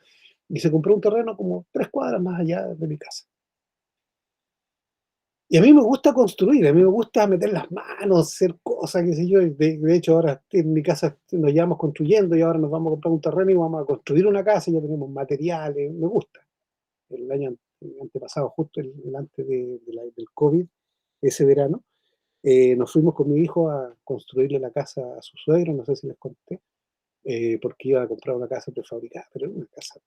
y se compró un terreno como 3 cuadras más allá de mi casa. Y a mí me gusta construir, a mí me gusta meter las manos, hacer cosas, qué sé yo. De hecho, ahora en mi casa nos llevamos construyendo y ahora nos vamos a comprar un terreno y vamos a construir una casa, ya tenemos materiales, me gusta. El año antepasado, justo el antes del COVID, ese verano, nos fuimos con mi hijo a construirle la casa a su suegro, no sé si les conté, porque iba a comprar una casa prefabricada, pero era una casa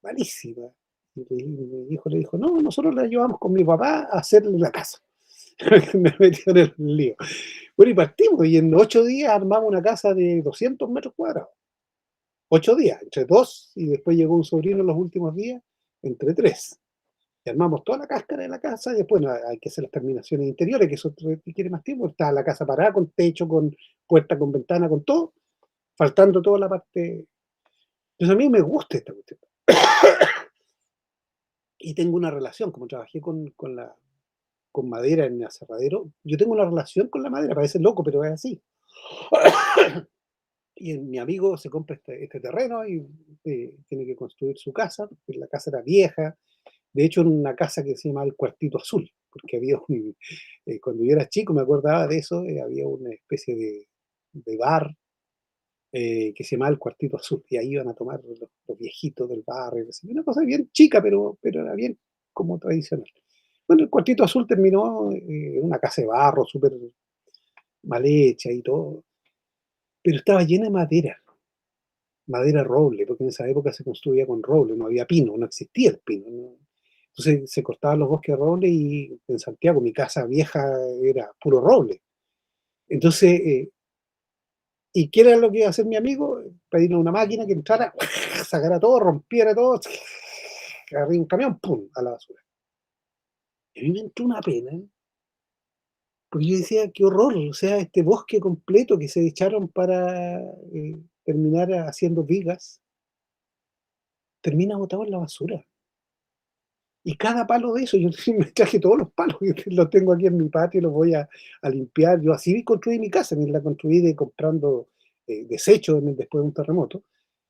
malísima. Y mi hijo le dijo, no, nosotros la llevamos con mi papá a hacerle la casa. Me metió en el lío. Bueno, y partimos, y en 8 días armamos una casa de 200 metros cuadrados. 8 días, entre 2, y después llegó un sobrino en los últimos días, entre 3. Y armamos toda la cáscara de la casa, y después hay que hacer las terminaciones interiores, que eso requiere más tiempo. Está la casa parada, con techo, con puerta, con ventana, con todo, faltando toda la parte. Entonces a mí me gusta esta cuestión. Y tengo una relación, como trabajé con madera en el aserradero, yo tengo una relación con la madera, parece loco, pero es así. Y mi amigo se compra este terreno y tiene que construir su casa, porque la casa era vieja, de hecho en una casa que se llama el Cuartito Azul, porque había cuando yo era chico me acordaba de eso, había una especie de bar que se llamaba el Cuartito Azul, y ahí iban a tomar los viejitos del barrio, qué sé yo, una cosa bien chica, pero era bien como tradicional. Bueno, el Cuartito Azul terminó en una casa de barro súper mal hecha y todo, pero estaba llena de madera roble, porque en esa época se construía con roble, no había pino, no existía el pino, ¿no? Entonces se cortaban los bosques de roble y en Santiago mi casa vieja era puro roble. Entonces, ¿y qué era lo que iba a hacer mi amigo? Pedirle a una máquina que entrara, sacara todo, rompiera todo, agarré un camión, ¡pum!, a la basura. Y a mí me entró una pena, porque yo decía, qué horror, o sea, este bosque completo que se echaron para terminar haciendo vigas, termina botado en la basura. Y cada palo de eso, yo me traje todos los palos, los tengo aquí en mi patio y los voy a limpiar. Yo así construí mi casa, la construí comprando desechos después de un terremoto.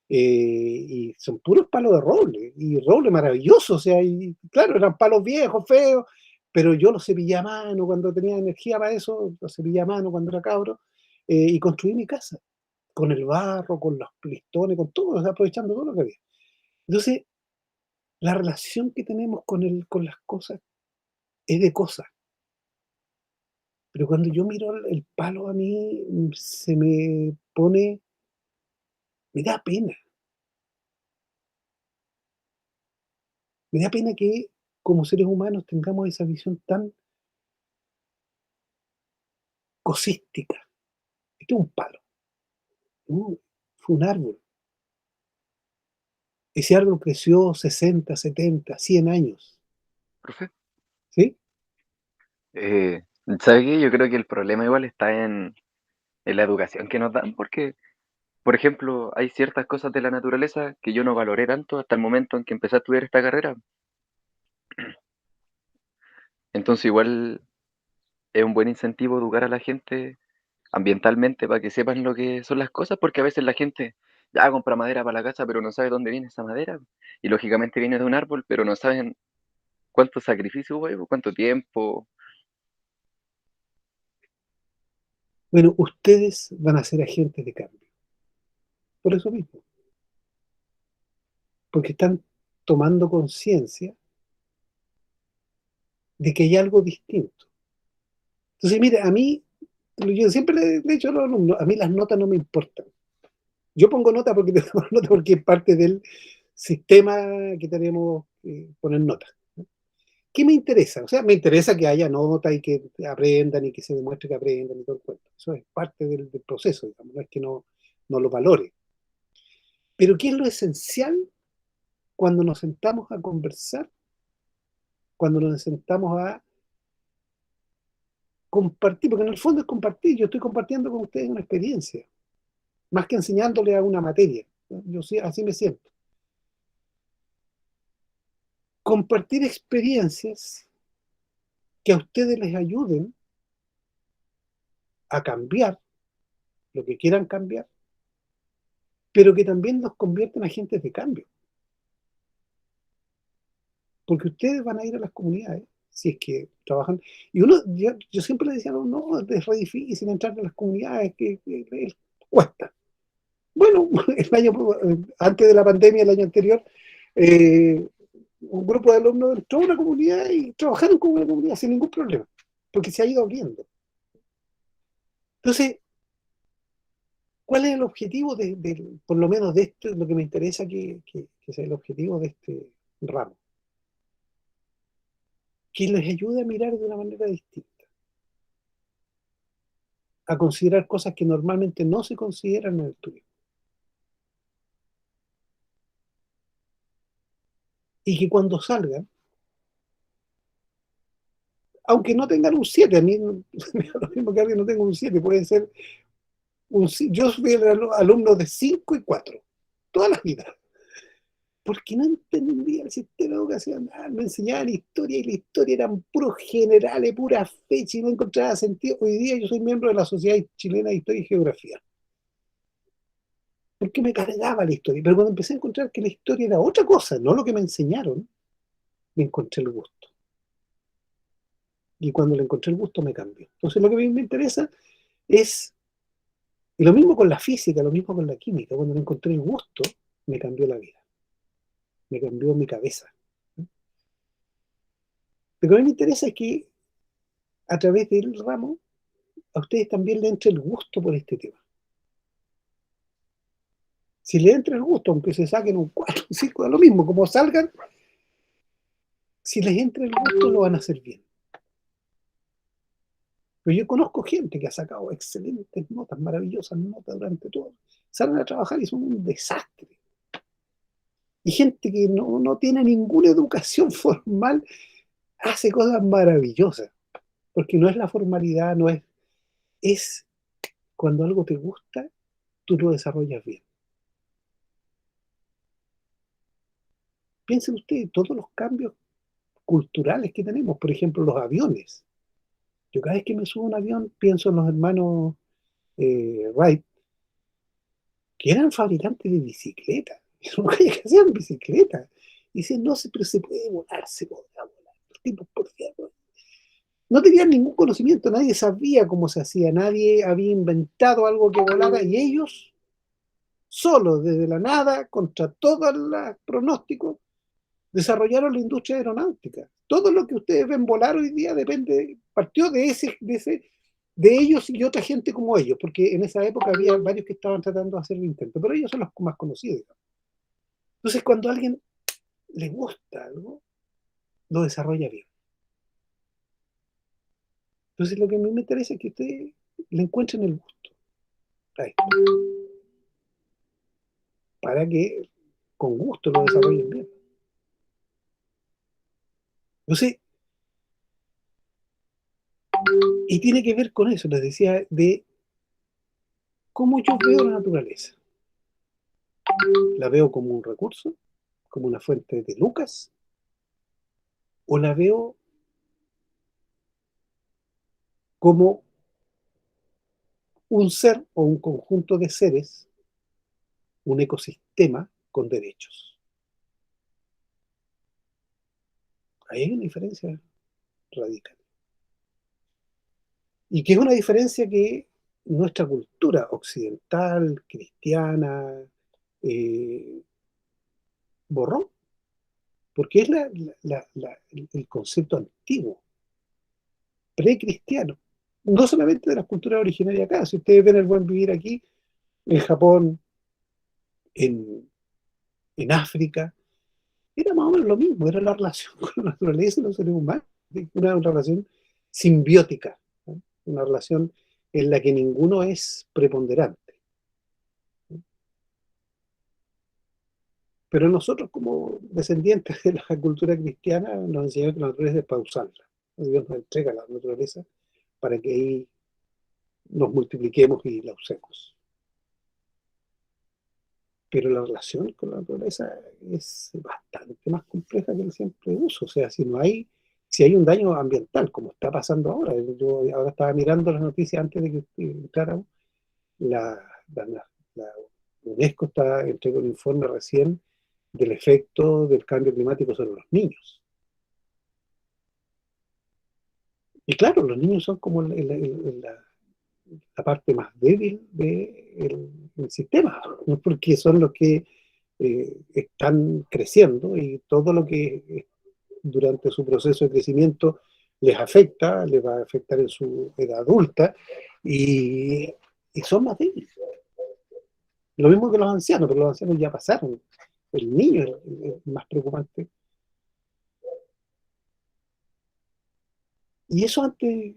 Y son puros palos de roble, y roble maravilloso, o sea, y claro, eran palos viejos, feos, pero yo los cepillé a mano cuando tenía energía para eso, los cepillé a mano cuando era cabro, y construí mi casa, con el barro, con los listones, con todo, o sea, aprovechando todo lo que había. Entonces, la relación que tenemos con las cosas es de cosas, pero cuando yo miro el palo a mí, se me pone, me da pena, me da pena que como seres humanos tengamos esa visión tan cosística. Esto es un palo, ¿no? Fue un árbol. Ese árbol creció 60, 70, 100 años, Profe, ¿sí? eh, ¿sabe qué? Yo creo que el problema igual está en la educación que nos dan, porque, por ejemplo, hay ciertas cosas de la naturaleza que yo no valoré tanto hasta el momento en que empecé a estudiar esta carrera. Entonces, igual es un buen incentivo educar a la gente ambientalmente para que sepan lo que son las cosas, porque a veces la gente ya compra madera para la casa, pero no sabe dónde viene esa madera. Y lógicamente viene de un árbol, pero no saben cuánto sacrificio hubo, ahí, cuánto tiempo. Bueno, ustedes van a ser agentes de cambio, por eso mismo, porque están tomando conciencia de que hay algo distinto. Entonces, mire, a mí, yo siempre le he dicho a los alumnos, a mí las notas no me importan. Yo pongo nota porque tengo nota porque es parte del sistema que tenemos que poner notas. ¿Qué me interesa? O sea, me interesa que haya nota y que aprendan y que se demuestre que aprendan y todo el cuento. Eso es parte del proceso, digamos, no es que no lo valore. Pero ¿qué es lo esencial cuando nos sentamos a conversar? Cuando nos sentamos a compartir, porque en el fondo es compartir, yo estoy compartiendo con ustedes una experiencia, más que enseñándole a una materia, ¿no? Yo sí, así me siento. Compartir experiencias que a ustedes les ayuden a cambiar lo que quieran cambiar, pero que también los convierten en agentes de cambio. Porque ustedes van a ir a las comunidades, si es que trabajan. Y yo siempre le decía, no, es re difícil entrar a las comunidades, que cuesta. Bueno, antes de la pandemia, el año anterior, un grupo de alumnos entró a una comunidad y trabajaron con una comunidad sin ningún problema, porque se ha ido abriendo. Entonces, ¿cuál es el objetivo por lo menos de esto? Lo que me interesa que sea el objetivo de este ramo. Que les ayude a mirar de una manera distinta, a considerar cosas que normalmente no se consideran en el turismo. Y que cuando salgan, aunque no tengan un 7, a mí me da lo mismo que alguien no tenga un 7, puede ser yo fui alumno de 5 y 4, toda la vida, porque no entendía el sistema educacional, me enseñaban historia y la historia eran puros generales, puras fechas y no encontraba sentido. Hoy día yo soy miembro de la Sociedad Chilena de Historia y Geografía, porque me cargaba la historia, pero cuando empecé a encontrar que la historia era otra cosa, no lo que me enseñaron, me encontré el gusto. Y cuando le encontré el gusto me cambió. Entonces lo que a mí me interesa es Y lo mismo con la física, lo mismo con la química. Cuando le encontré el gusto, me cambió la vida, me cambió mi cabeza. Lo que a mí me interesa es que a través del ramo a ustedes también le entre el gusto por este tema. Si le entra el gusto, aunque se saquen un 4, un 5, da lo mismo, como salgan, si les entra el gusto lo van a hacer bien. Pero yo conozco gente que ha sacado excelentes notas, maravillosas notas durante todo. Salen a trabajar y son un desastre. Y gente que no tiene ninguna educación formal hace cosas maravillosas. Porque no es la formalidad, no es... Es cuando algo te gusta, tú lo desarrollas bien. Piensen ustedes, todos los cambios culturales que tenemos, por ejemplo, los aviones. Yo cada vez que me subo a un avión pienso en los hermanos Wright, que eran fabricantes de bicicletas. Que hacían bicicletas. Y dicen, no, pero se puede volar, se podrá volar. Los tipos, por cierto, no tenían ningún conocimiento, nadie sabía cómo se hacía, nadie había inventado algo que volara, y ellos, solos, desde la nada, contra todos los pronósticos, desarrollaron la industria aeronáutica. Todo lo que ustedes ven volar hoy día partió de ellos y otra gente como ellos, porque en esa época había varios que estaban tratando de hacer el intento, pero ellos son los más conocidos. Entonces, cuando a alguien le gusta algo, lo desarrolla bien. Entonces, lo que a mí me interesa es que ustedes le encuentren el gusto a esto, para que con gusto lo desarrollen bien. Entonces, y tiene que ver con eso, les decía, de cómo yo veo la naturaleza. ¿La veo como un recurso, como una fuente de lucas? ¿O la veo como un ser o un conjunto de seres, un ecosistema con derechos? Ahí hay una diferencia radical. Y que es una diferencia que nuestra cultura occidental, cristiana, borró. Porque es el concepto antiguo, precristiano. No solamente de las culturas originarias acá. Si ustedes ven el buen vivir aquí, en Japón, en África, era más o menos lo mismo, era la relación con la naturaleza y los seres humanos, una relación simbiótica, ¿no? Una relación en la que ninguno es preponderante. Pero nosotros, como descendientes de la cultura cristiana, nos enseñaron que la naturaleza es para usarla. Dios nos entrega la naturaleza para que ahí nos multipliquemos y la usemos. Pero la relación con la naturaleza es bastante más compleja que el simple uso. O sea, si hay un daño ambiental, como está pasando ahora. Yo ahora estaba mirando las noticias antes de que entráramos. La UNESCO entregó un informe recién del efecto del cambio climático sobre los niños. Y claro, los niños son como la parte más débil del sistema, ¿no? Porque son los que están creciendo, y todo lo que durante su proceso de crecimiento les va a afectar en su edad adulta, y son más débiles. Lo mismo que los ancianos, pero los ancianos ya pasaron. El niño es más preocupante. Y eso antes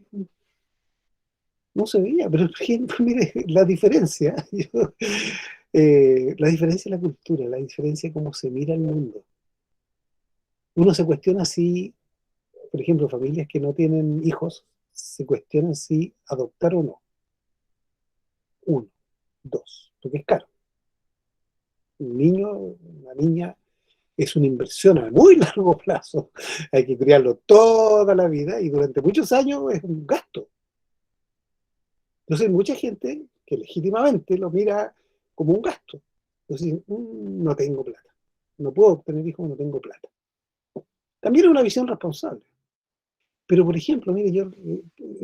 no se veía, pero por ejemplo, mire la diferencia. La diferencia en la cultura, la diferencia en cómo se mira el mundo. Uno se cuestiona si, por ejemplo, familias que no tienen hijos, se cuestionan si adoptar o no. 1, 2, porque es caro. Un niño, una niña, es una inversión a muy largo plazo. Hay que criarlo toda la vida y durante muchos años es un gasto. Entonces hay mucha gente que legítimamente lo mira como un gasto. Entonces, no tengo plata. No puedo tener hijos, no tengo plata. También es una visión responsable. Pero, por ejemplo, mire, yo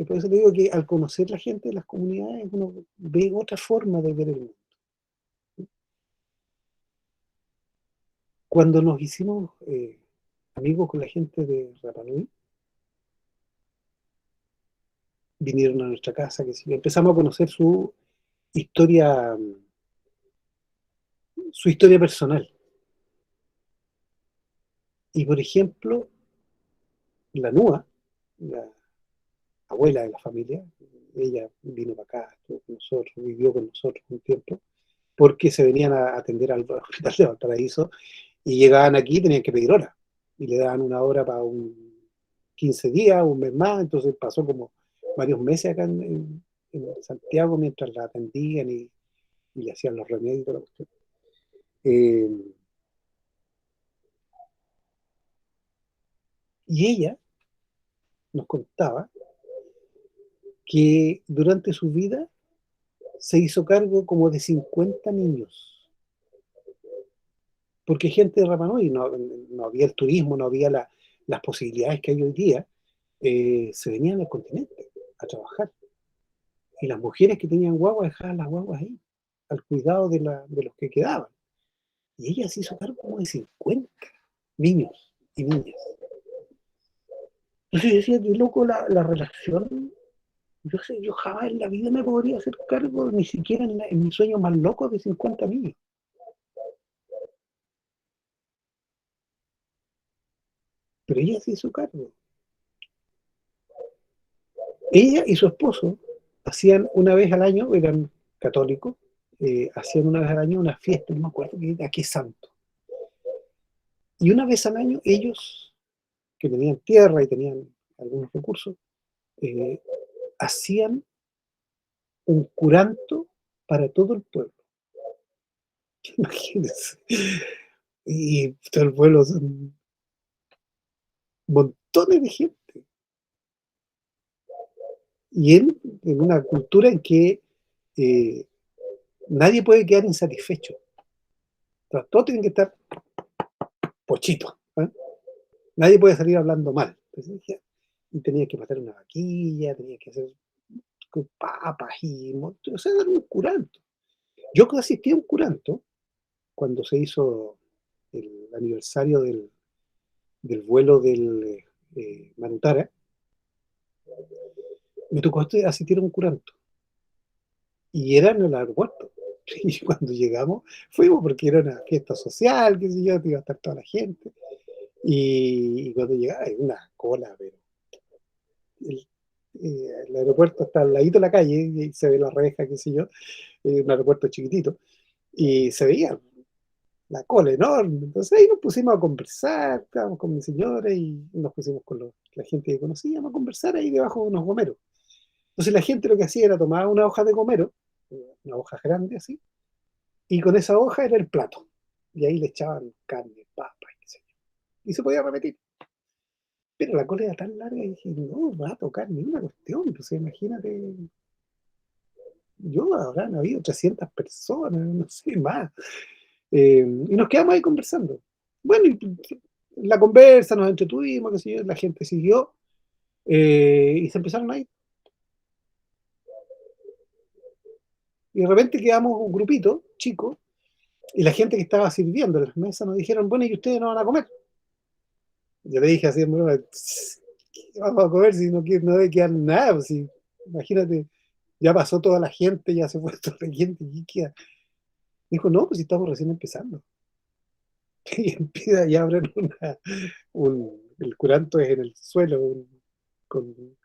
por eso le digo que al conocer la gente de las comunidades, uno ve otra forma de ver el mundo. Cuando nos hicimos amigos con la gente de Rapa Nui, vinieron a nuestra casa, que sí, empezamos a conocer historia, su historia personal. Y, por ejemplo, la Nua, la abuela de la familia, ella vino para acá, estuvo con nosotros, vivió con nosotros un tiempo, porque se venían a atender al hospital de Valparaíso y llegaban aquí y tenían que pedir hora. Y le daban una hora para 15 días, un mes más, entonces pasó como varios meses acá en Santiago mientras la atendían y le hacían los remedios y toda la cuestión. Y ella nos contaba que durante su vida se hizo cargo como de 50 niños. Porque gente de Rapa Nui, no había el turismo, no había las posibilidades que hay hoy día, se venían al continente a trabajar. Y las mujeres que tenían guaguas dejaban las guaguas ahí, al cuidado de los que quedaban. Y ella se hizo cargo como de 50 niños y niñas. Entonces yo decía, qué loco la relación. Yo jamás en la vida me podría hacer cargo, ni siquiera en mis sueños más locos, de 50 niños. Pero ella se hizo cargo. Ella y su esposo hacían una vez al año, eran católicos, hacían una vez al año una fiesta, no me acuerdo a qué santo. Y una vez al año ellos, que tenían tierra y tenían algunos recursos, hacían un curanto para todo el pueblo. Imagínense. Y todo el pueblo son montones de gente. Y en una cultura en que nadie puede quedar insatisfecho. Entonces, todos tienen que estar pochitos. ¿Eh? Nadie puede salir hablando mal. Entonces, y tenía que matar una vaquilla, tenía que hacer con papas y o sea, era un curanto. Yo asistí a un curanto cuando se hizo el aniversario del vuelo del Manutara. Me tocó asistir a un curanto y era en el aeropuerto. Y cuando llegamos, fuimos porque era una fiesta social, qué sé yo, iba a estar toda la gente. Y cuando llegaba, hay una cola, pero el aeropuerto está al ladito de la calle y se ve la reja, qué sé yo, un aeropuerto chiquitito, y se veía la cola enorme. Entonces ahí nos pusimos a conversar, estábamos con mi señora y nos pusimos con la gente que conocíamos a conversar ahí debajo de unos gomeros. Entonces la gente lo que hacía era tomar una hoja de gomero, una hoja grande así, y con esa hoja era el plato. Y ahí le echaban carne, papa, qué sé yo. Y se podía repetir. Pero la cola era tan larga y dije, no va a tocar ni una cuestión. Entonces imagínate, yo habrán habido 300 personas, no sé más. Y nos quedamos ahí conversando. Bueno, y la conversa, nos entretuvimos, qué sé yo, la gente siguió y se empezaron a ir. Y de repente quedamos un grupito, chico, y la gente que estaba sirviendo en las mesas nos dijeron, bueno, ¿y ustedes no van a comer? Yo le dije así, bueno, ¿qué vamos a comer si no debe quedar nada? Pues, si, imagínate, ya pasó toda la gente, ya se fue toda la gente, ¿y qué queda? Dijo, no, pues si estamos recién empezando. Y empieza y abren el curanto es en el suelo con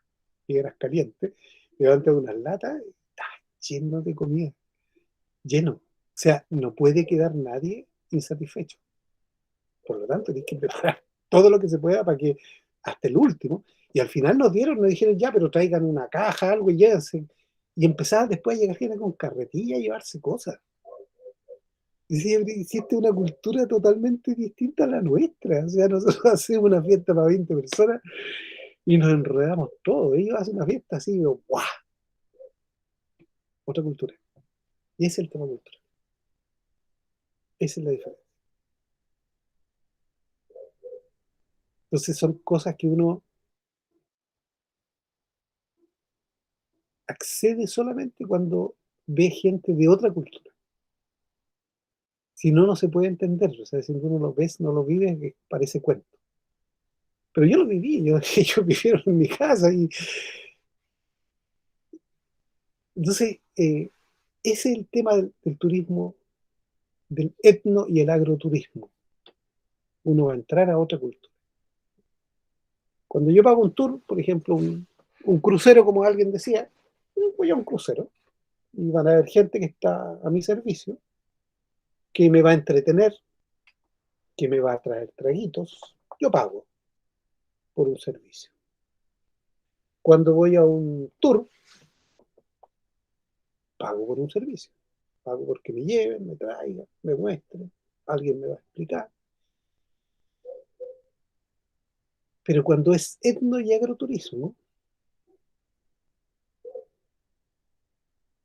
piedras calientes, levantan unas latas y está lleno de comida, lleno. O sea, no puede quedar nadie insatisfecho. Por lo tanto, tienes que preparar todo lo que se pueda para que hasta el último. Y al final nos dijeron ya, pero traigan una caja, algo y llévense. Y empezaba después a llegar gente con carretilla a llevarse cosas. Y si existe una cultura totalmente distinta a la nuestra. O sea, nosotros hacemos una fiesta para 20 personas y nos enredamos todos. Ellos hacen una fiesta así, ¡guau! Otra cultura. Y ese es el tema cultural. Esa es la diferencia. Entonces son cosas que uno accede solamente cuando ve gente de otra cultura. Si no, no se puede entender. O sea, si uno lo ves, no lo vive, parece cuento. Pero yo lo viví, ellos vivieron en mi casa. Entonces, ese es el tema del turismo, del etno y el agroturismo. Uno va a entrar a otra cultura. Cuando yo pago un tour, por ejemplo, un crucero, como alguien decía, voy a un crucero y van a haber gente que está a mi servicio, que me va a entretener, que me va a traer traguitos. Yo pago por un servicio. Cuando voy a un tour, pago por un servicio. Pago porque me lleven, me traigan, me muestren, alguien me va a explicar. Pero cuando es etno y agroturismo,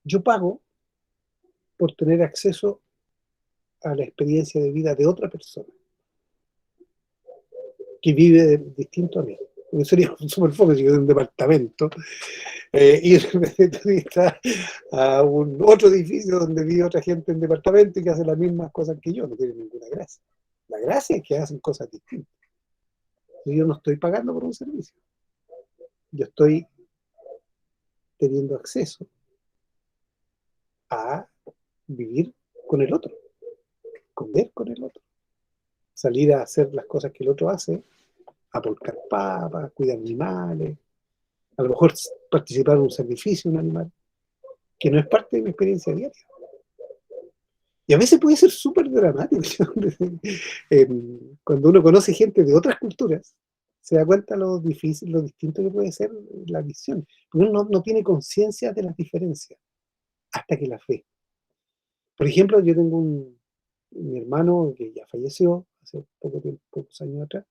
yo pago por tener acceso a la experiencia de vida de otra persona que vive distinto a mí. Porque sería súper fome si yo en un departamento ir de turista a un otro edificio donde vive otra gente en departamento y que hace las mismas cosas que yo. No tiene ninguna gracia. La gracia es que hacen cosas distintas. Yo no estoy pagando por un servicio. Yo estoy teniendo acceso a vivir con el otro, comer con el otro, salir a hacer las cosas que el otro hace, a volcar papas, cuidar animales, a lo mejor participar en un sacrificio de un animal, que no es parte de mi experiencia diaria. Y a veces puede ser súper dramático. Cuando uno conoce gente de otras culturas, se da cuenta lo difícil, lo distinto que puede ser la visión. Porque uno no tiene conciencia de las diferencias hasta que las ve. Por ejemplo, yo tengo mi hermano que ya falleció hace pocos años atrás,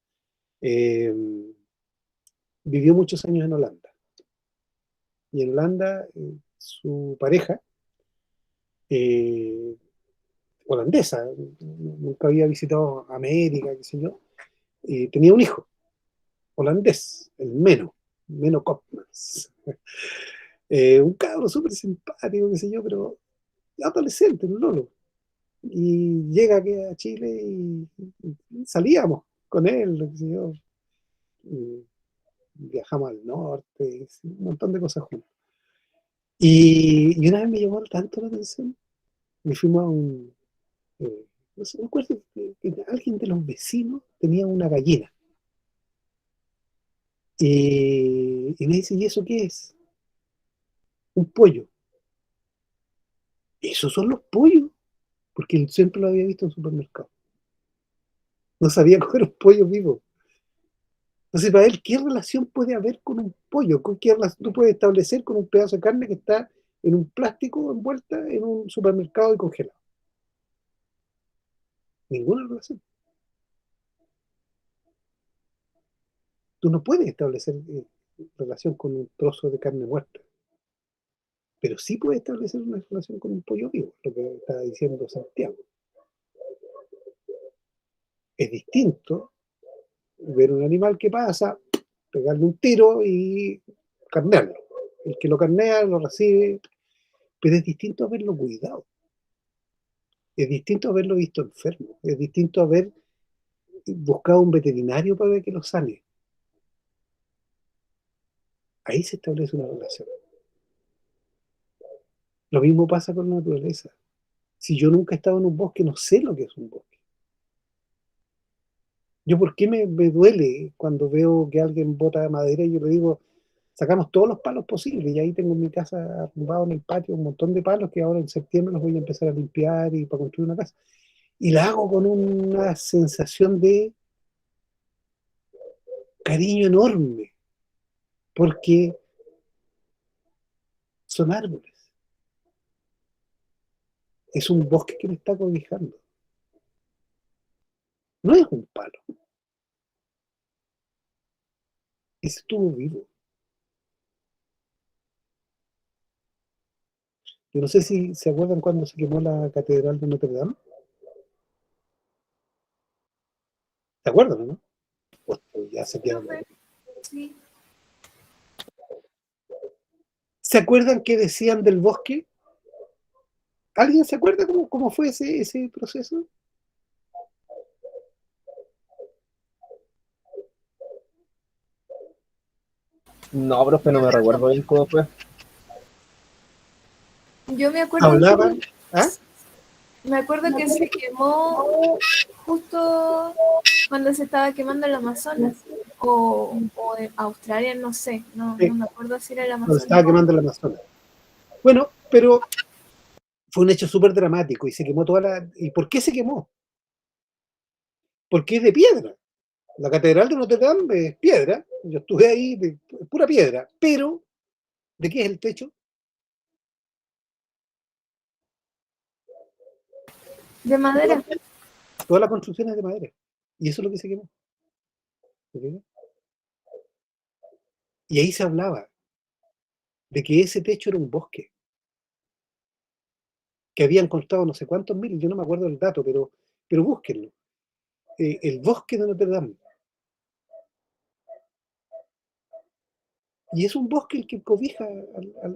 vivió muchos años en Holanda. Y en Holanda, su pareja, holandesa, nunca había visitado América, qué sé yo, tenía un hijo holandés, el Menno Kopmans. Un cabro súper simpático, qué sé yo, pero adolescente, un lolo. Y llega aquí a Chile y salíamos con él, qué sé yo, y viajamos al norte, un montón de cosas juntos. Y una vez me llamó tanto la atención, me fuimos a no sé, me acuerdo que alguien de los vecinos tenía una gallina. Y me dice, ¿y eso qué es? Un pollo. ¿Esos son los pollos? Porque él siempre lo había visto en el supermercado. No sabía comer un pollo vivo. Entonces, para él, ¿qué relación puede haber con un pollo? ¿Qué relación tú puedes establecer con un pedazo de carne que está en un plástico envuelta en un supermercado y congelado? Ninguna relación. Tú no puedes establecer relación con un trozo de carne muerta. Pero sí puedes establecer una relación con un pollo vivo, lo que está diciendo Santiago. Es distinto ver un animal que pasa, pegarle un tiro y carnearlo. El que lo carnea lo recibe, pero es distinto haberlo cuidado. Es distinto haberlo visto enfermo. Es distinto haber buscado un veterinario para que lo sane. Ahí se establece una relación. Lo mismo pasa con la naturaleza. Si yo nunca he estado en un bosque, no sé lo que es un bosque. Yo, ¿por qué me duele cuando veo que alguien bota madera y yo le digo, sacamos todos los palos posibles? Y ahí tengo en mi casa arrumbado en el patio un montón de palos que ahora en septiembre los voy a empezar a limpiar y para construir una casa. Y la hago con una sensación de cariño enorme, porque son árboles. Es un bosque que me está cobijando. No es un palo. Estuvo vivo. Yo no sé si se acuerdan cuando se quemó la Catedral de Notre Dame. ¿Se acuerdan, no? Pues ya se quedó. Sí. ¿Se acuerdan qué decían del bosque? ¿Alguien se acuerda cómo fue ese proceso? No, profe, no me recuerdo bien cómo fue. Yo me acuerdo Hablaban, ¿ah? que se quemó justo cuando se estaba quemando el Amazonas o en Australia, no sé, no Sí. me acuerdo si era el Cuando Amazonas. estaba quemando el Amazonas. Bueno, pero fue un hecho súper dramático y se quemó toda la... ¿Y por qué se quemó? Porque es de piedra. La Catedral de Notre Dame es piedra. Yo estuve ahí, pura piedra. Pero, ¿de qué es el techo? De madera. Toda la construcción es de madera. Y eso es lo que se quemó. ¿Ok? Y ahí se hablaba de que ese techo era un bosque. Que habían costado no sé cuántos mil, yo no me acuerdo del dato, pero búsquenlo. El bosque de Notre Dame. Y es un bosque el que cobija.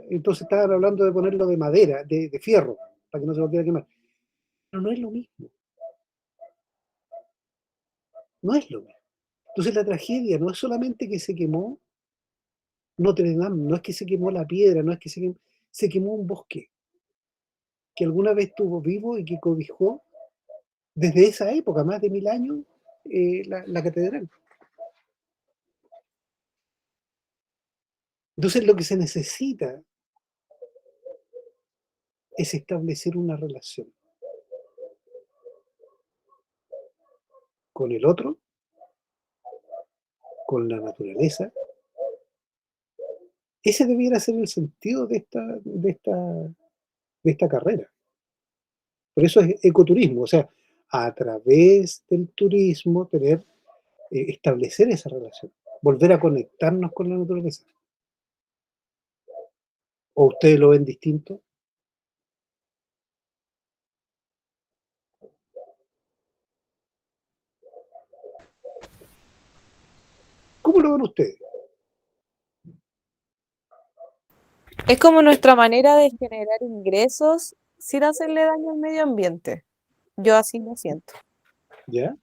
Entonces estaban hablando de ponerlo de madera, de fierro, para que no se volviera a quemar. Pero no es lo mismo. No es lo mismo. Entonces la tragedia no es solamente que se quemó Notre Dame, no es que se quemó la piedra, no es que se quemó un bosque que alguna vez estuvo vivo y que cobijó desde esa época, más de 1000 años, la catedral. Entonces lo que se necesita es establecer una relación con el otro, con la naturaleza. Ese debiera ser el sentido de esta carrera. Por eso es ecoturismo, o sea, a través del turismo establecer esa relación, volver a conectarnos con la naturaleza. ¿O ustedes lo ven distinto? ¿Cómo lo ven ustedes? Es como nuestra manera de generar ingresos sin hacerle daño al medio ambiente. Yo así lo siento. ¿Ya?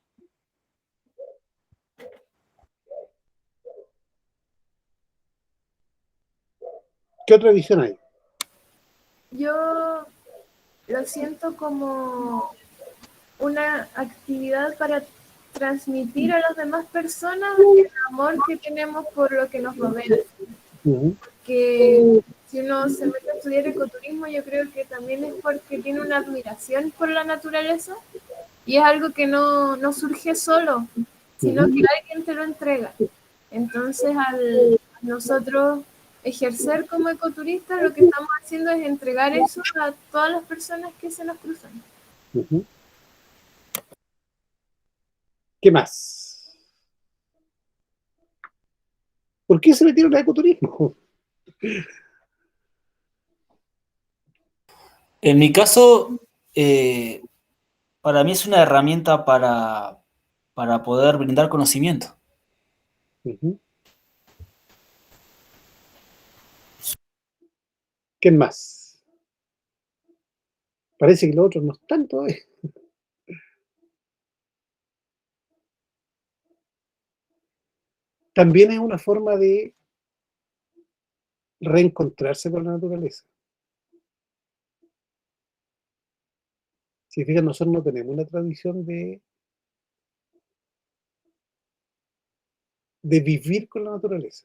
¿Qué otra visión hay? Yo lo siento como una actividad para transmitir a las demás personas el amor que tenemos por lo que nos rodea. Que si uno se mete a estudiar ecoturismo, yo creo que también es porque tiene una admiración por la naturaleza y es algo que no surge solo, sino que alguien te lo entrega. Entonces, al nosotros ejercer como ecoturistas, lo que estamos haciendo es entregar eso a todas las personas que se nos cruzan. ¿Qué más? ¿Por qué se metieron al ecoturismo? En mi caso, para mí es una herramienta para poder brindar conocimiento. ¿Qué más? Parece que los otros no están todavía. También es una forma de reencontrarse con la naturaleza. Si fijan, nosotros no tenemos una tradición de vivir con la naturaleza.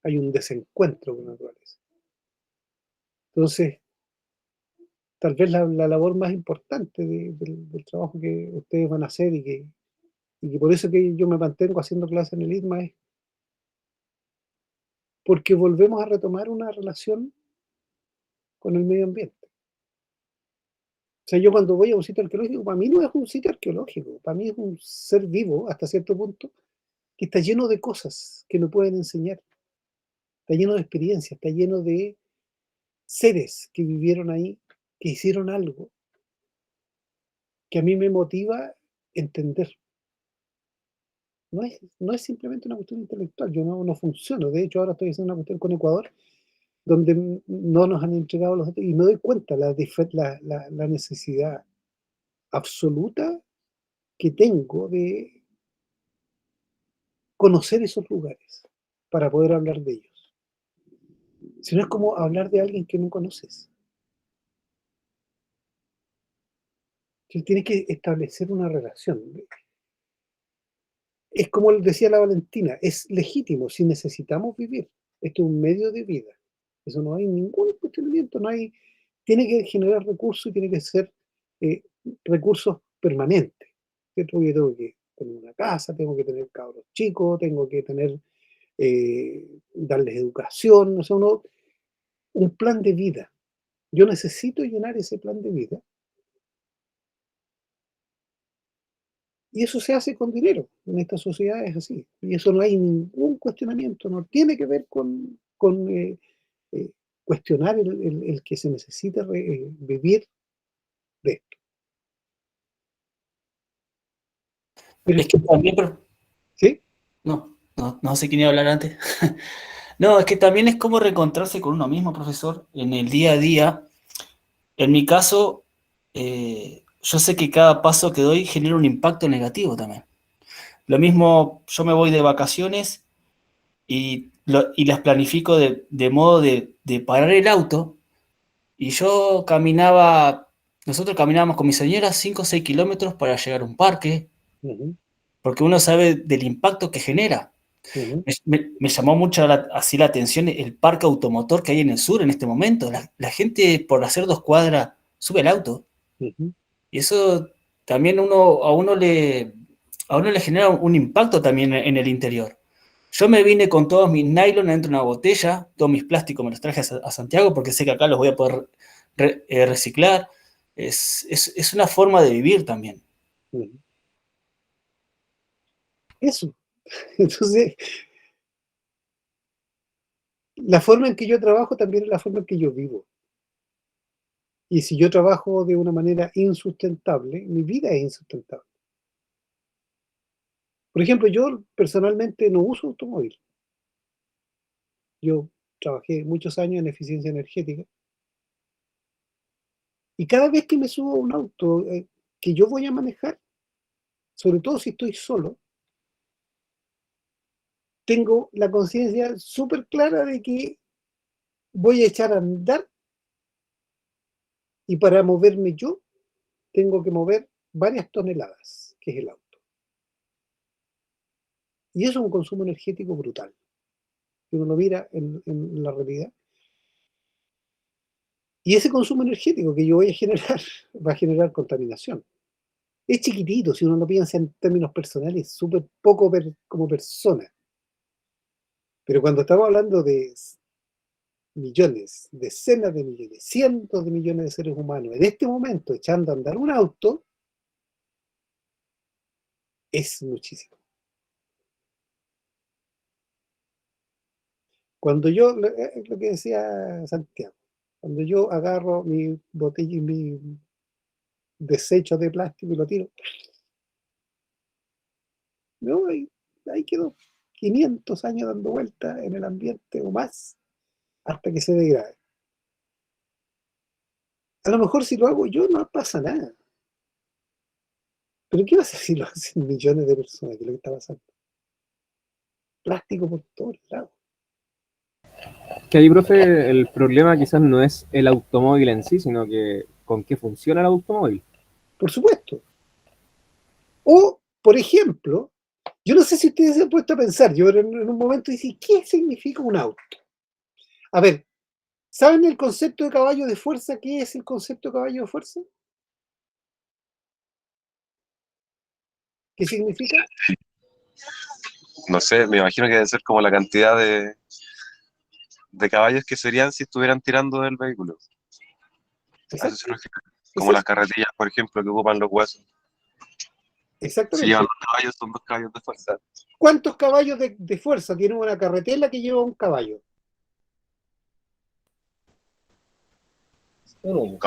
Hay un desencuentro con la naturaleza. Entonces, tal vez la labor más importante del trabajo que ustedes van a hacer y que por eso que yo me mantengo haciendo clases en el ITMA es porque volvemos a retomar una relación con el medio ambiente. O sea, yo cuando voy a un sitio arqueológico, para mí no es un sitio arqueológico, para mí es un ser vivo hasta cierto punto que está lleno de cosas que me pueden enseñar, está lleno de experiencias, está lleno de seres que vivieron ahí, que hicieron algo que a mí me motiva entender. No es simplemente una cuestión intelectual, yo no funciono. De hecho, ahora estoy haciendo una cuestión con Ecuador donde no nos han entregado los datos, y me doy cuenta la necesidad absoluta que tengo de conocer esos lugares para poder hablar de ellos. Si no, es como hablar de alguien que no conoces. Entonces, tienes que establecer una relación. Es como decía la Valentina, es legítimo si necesitamos vivir. Esto es un medio de vida. Eso no hay ningún cuestionamiento, no hay. Tiene que generar recursos y tiene que ser recursos permanentes. ¿Cierto? Yo tengo que tener una casa, tengo que tener cabros chicos, tengo que tener, darles educación, o sea, un plan de vida. Yo necesito llenar ese plan de vida. Y eso se hace con dinero. En esta sociedad es así. Y eso no hay ningún cuestionamiento. No tiene que ver con cuestionar el que se necesita vivir de esto. Pero Es que también, ¿sí? No sé quién iba a hablar antes. No, es que también es como reencontrarse con uno mismo, profesor, en el día a día. En mi caso, yo sé que cada paso que doy genera un impacto negativo también. Lo mismo, yo me voy de vacaciones y las planifico de modo de parar el auto, y nosotros caminábamos con mi señora 5 o 6 kilómetros para llegar a un parque, porque uno sabe del impacto que genera. Me llamó mucho así la atención el parque automotor que hay en el sur en este momento. La gente, por hacer 2 cuadras, sube el auto. Y eso también a uno le genera un impacto también en el interior. Yo me vine con todos mis nylon dentro de una botella, todos mis plásticos me los traje a Santiago porque sé que acá los voy a poder reciclar. Es una forma de vivir también. Eso. Entonces, la forma en que yo trabajo también es la forma en que yo vivo. Y si yo trabajo de una manera insustentable, mi vida es insustentable. Por ejemplo, yo personalmente no uso automóvil. Yo trabajé muchos años en eficiencia energética. Y cada vez que me subo a un auto que yo voy a manejar, sobre todo si estoy solo, tengo la conciencia súper clara de que voy a echar a andar, y para moverme yo tengo que mover varias toneladas, que es el auto. Y eso es un consumo energético brutal. Si uno lo mira en la realidad. Y ese consumo energético que yo voy a generar va a generar contaminación. Es chiquitito, si uno lo piensa en términos personales, súper poco como persona. Pero cuando estamos hablando de millones, decenas de millones, cientos de millones de seres humanos, en este momento echando a andar un auto, es muchísimo. Cuando yo, lo que decía Santiago, cuando yo agarro mi botella y mi desecho de plástico y lo tiro, no, ahí quedó 500 años dando vueltas en el ambiente o más, hasta que se degrade. A lo mejor si lo hago yo no pasa nada. Pero ¿qué va a hacer si lo hacen millones de personas? ¿Qué es lo que está pasando? Plástico por todos lados. Que ahí, profe, el problema quizás no es el automóvil en sí, sino que con qué funciona el automóvil. Por supuesto. O, por ejemplo, yo no sé si ustedes se han puesto a pensar, yo en un momento dije, ¿qué significa un auto? A ver, ¿saben el concepto de caballo de fuerza? ¿Qué es el concepto de caballo de fuerza? ¿Qué significa? No sé, me imagino que debe ser como la cantidad de caballos que serían si estuvieran tirando del vehículo. A eso se refiere. Como las carretillas, por ejemplo, que ocupan los huesos. Exactamente. Si llevan 2 caballos, son 2 caballos de fuerza. ¿Cuántos caballos de fuerza tiene una carretela que lleva un caballo? ¿Cómo?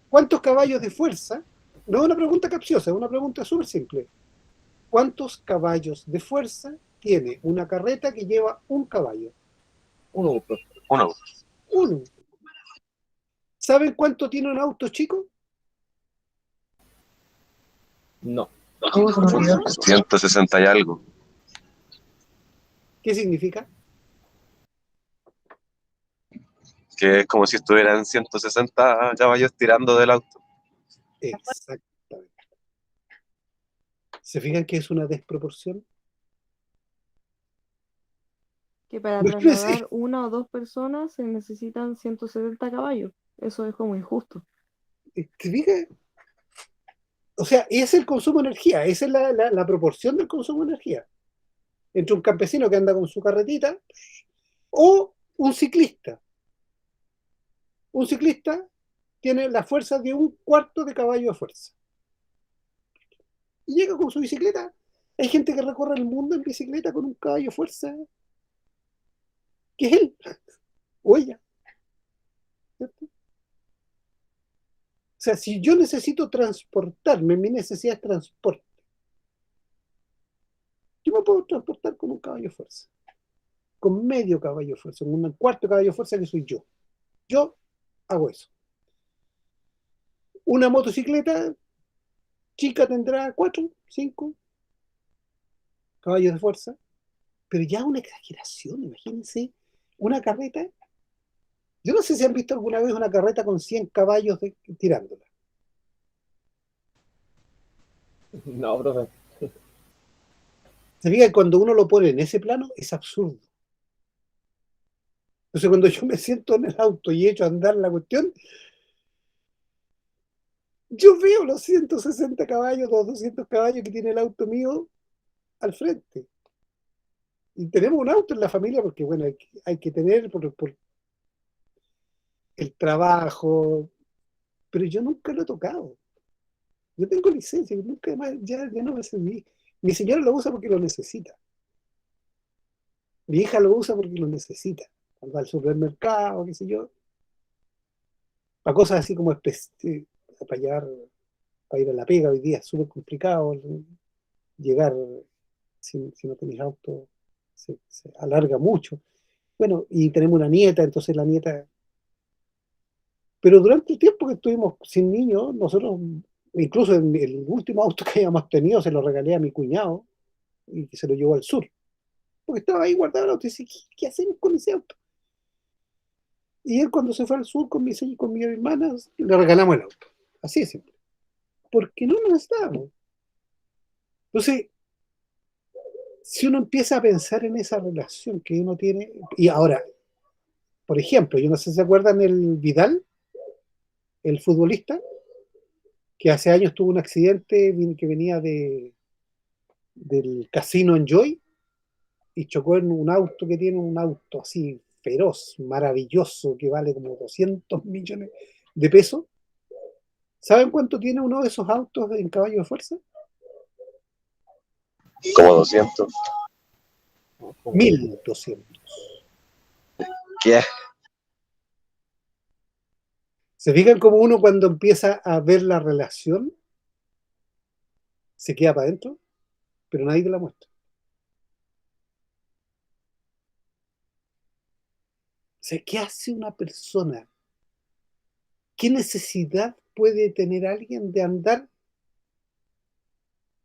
¿Cuántos caballos de fuerza? No es una pregunta capciosa, es una pregunta súper simple. ¿Cuántos caballos de fuerza tiene una carreta que lleva un caballo? Uno, profe. Uno. Uno. ¿Saben cuánto tiene un auto chico? No. 160 y algo. ¿Qué significa? Que es como si estuvieran 160 caballos tirando del auto. Exactamente. ¿Se fijan que es una desproporción? Que para Porque trasladar una o dos personas se necesitan 170 caballos. Eso es como injusto. ¿te fijas? O sea, ese es el consumo de energía, esa es la proporción del consumo de energía. Entre un campesino que anda con su carretita o un ciclista. Un ciclista tiene la fuerza de un cuarto de caballo de fuerza. Y llega con su bicicleta. Hay gente que recorre el mundo en bicicleta con un caballo de fuerza, que es él o ella. ¿Cierto? O sea, si yo necesito transportarme, mi necesidad es transporte. Yo me puedo transportar con un caballo de fuerza, con medio caballo de fuerza, con un cuarto caballo de fuerza que soy yo. Yo hago eso. Una motocicleta chica tendrá 4, 5 caballos de fuerza, pero ya una exageración, imagínense, una carreta. Yo no sé si han visto alguna vez una carreta con 100 caballos tirándola. No, profe. Se fija que cuando uno lo pone en ese plano es absurdo. Entonces cuando yo me siento en el auto y echo a andar la cuestión, yo veo los 160 caballos, los 200 caballos que tiene el auto mío al frente. Y tenemos un auto en la familia porque, bueno, hay que tener por el trabajo, pero yo nunca lo he tocado. Yo tengo licencia, y nunca más, ya no me serví. Mi señora lo usa porque lo necesita. Mi hija lo usa porque lo necesita. Cuando va al supermercado, qué sé yo. Para cosas así como para para ir a la pega hoy día es súper complicado. Llegar si no tenés auto se alarga mucho. Bueno, y tenemos una nieta, entonces la nieta. Pero durante el tiempo que estuvimos sin niños, nosotros, incluso en el último auto que habíamos tenido, se lo regalé a mi cuñado y que se lo llevó al sur. Porque estaba ahí guardado el auto y dice, ¿qué hacemos con ese auto? Y él cuando se fue al sur con mi hermana, le regalamos el auto. Así es simple. Porque no nos estábamos. Entonces, si uno empieza a pensar en esa relación que uno tiene, y ahora, por ejemplo, yo no sé si se acuerdan el Vidal, el futbolista, que hace años tuvo un accidente que venía del casino Enjoy y chocó en un auto que tiene un auto así feroz, maravilloso, que vale como 200 millones de pesos. ¿Saben cuánto tiene uno de esos autos en caballo de fuerza? Como 200. 1200. ¿Qué? ¿Se fijan cómo uno cuando empieza a ver la relación se queda para adentro? Pero nadie te la muestra. O sea, ¿qué hace una persona? ¿Qué necesidad puede tener alguien de andar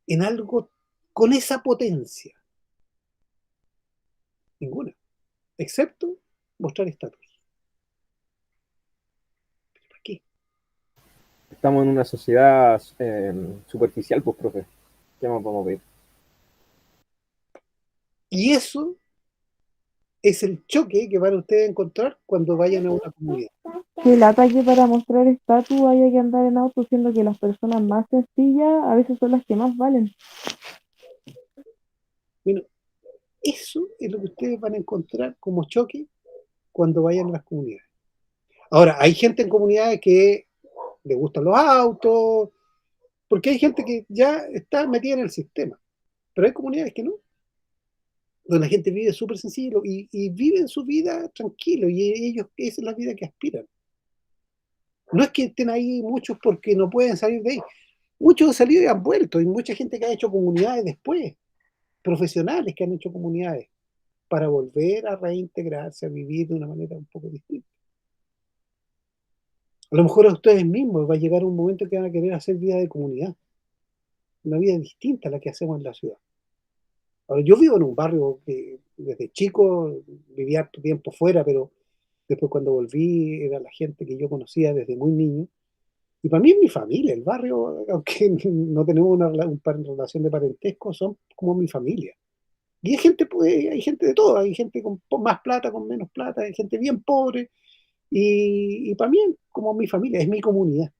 en algo con esa potencia? Ninguna. Excepto mostrar estatus. ¿Para qué? Estamos en una sociedad superficial, pues, profe. ¿Qué más vamos a ver? Y eso es el choque que van ustedes a encontrar cuando vayan a una comunidad. Que lata que para mostrar estatus haya que andar en auto, siendo que las personas más sencillas a veces son las que más valen. Bueno, eso es lo que ustedes van a encontrar como choque cuando vayan a las comunidades. Ahora, hay gente en comunidades que le gustan los autos, porque hay gente que ya está metida en el sistema, pero hay comunidades que no, donde la gente vive súper sencillo y viven su vida tranquilo, y ellos, esa es la vida que aspiran. No es que estén ahí muchos porque no pueden salir de ahí. Muchos han salido y han vuelto, y mucha gente que ha hecho comunidades después, profesionales que han hecho comunidades, para volver a reintegrarse, a vivir de una manera un poco distinta. A lo mejor a ustedes mismos va a llegar un momento que van a querer hacer vida de comunidad, una vida distinta a la que hacemos en la ciudad. Ahora, yo vivo en un barrio que desde chico vivía harto tiempo fuera, pero después cuando volví era la gente que yo conocía desde muy niño. Y para mí es mi familia, el barrio, aunque no tenemos una relación de parentesco, son como mi familia. Y hay gente, pues, hay gente de todo, hay gente con más plata, con menos plata, hay gente bien pobre. Y para mí es como mi familia, es mi comunidad.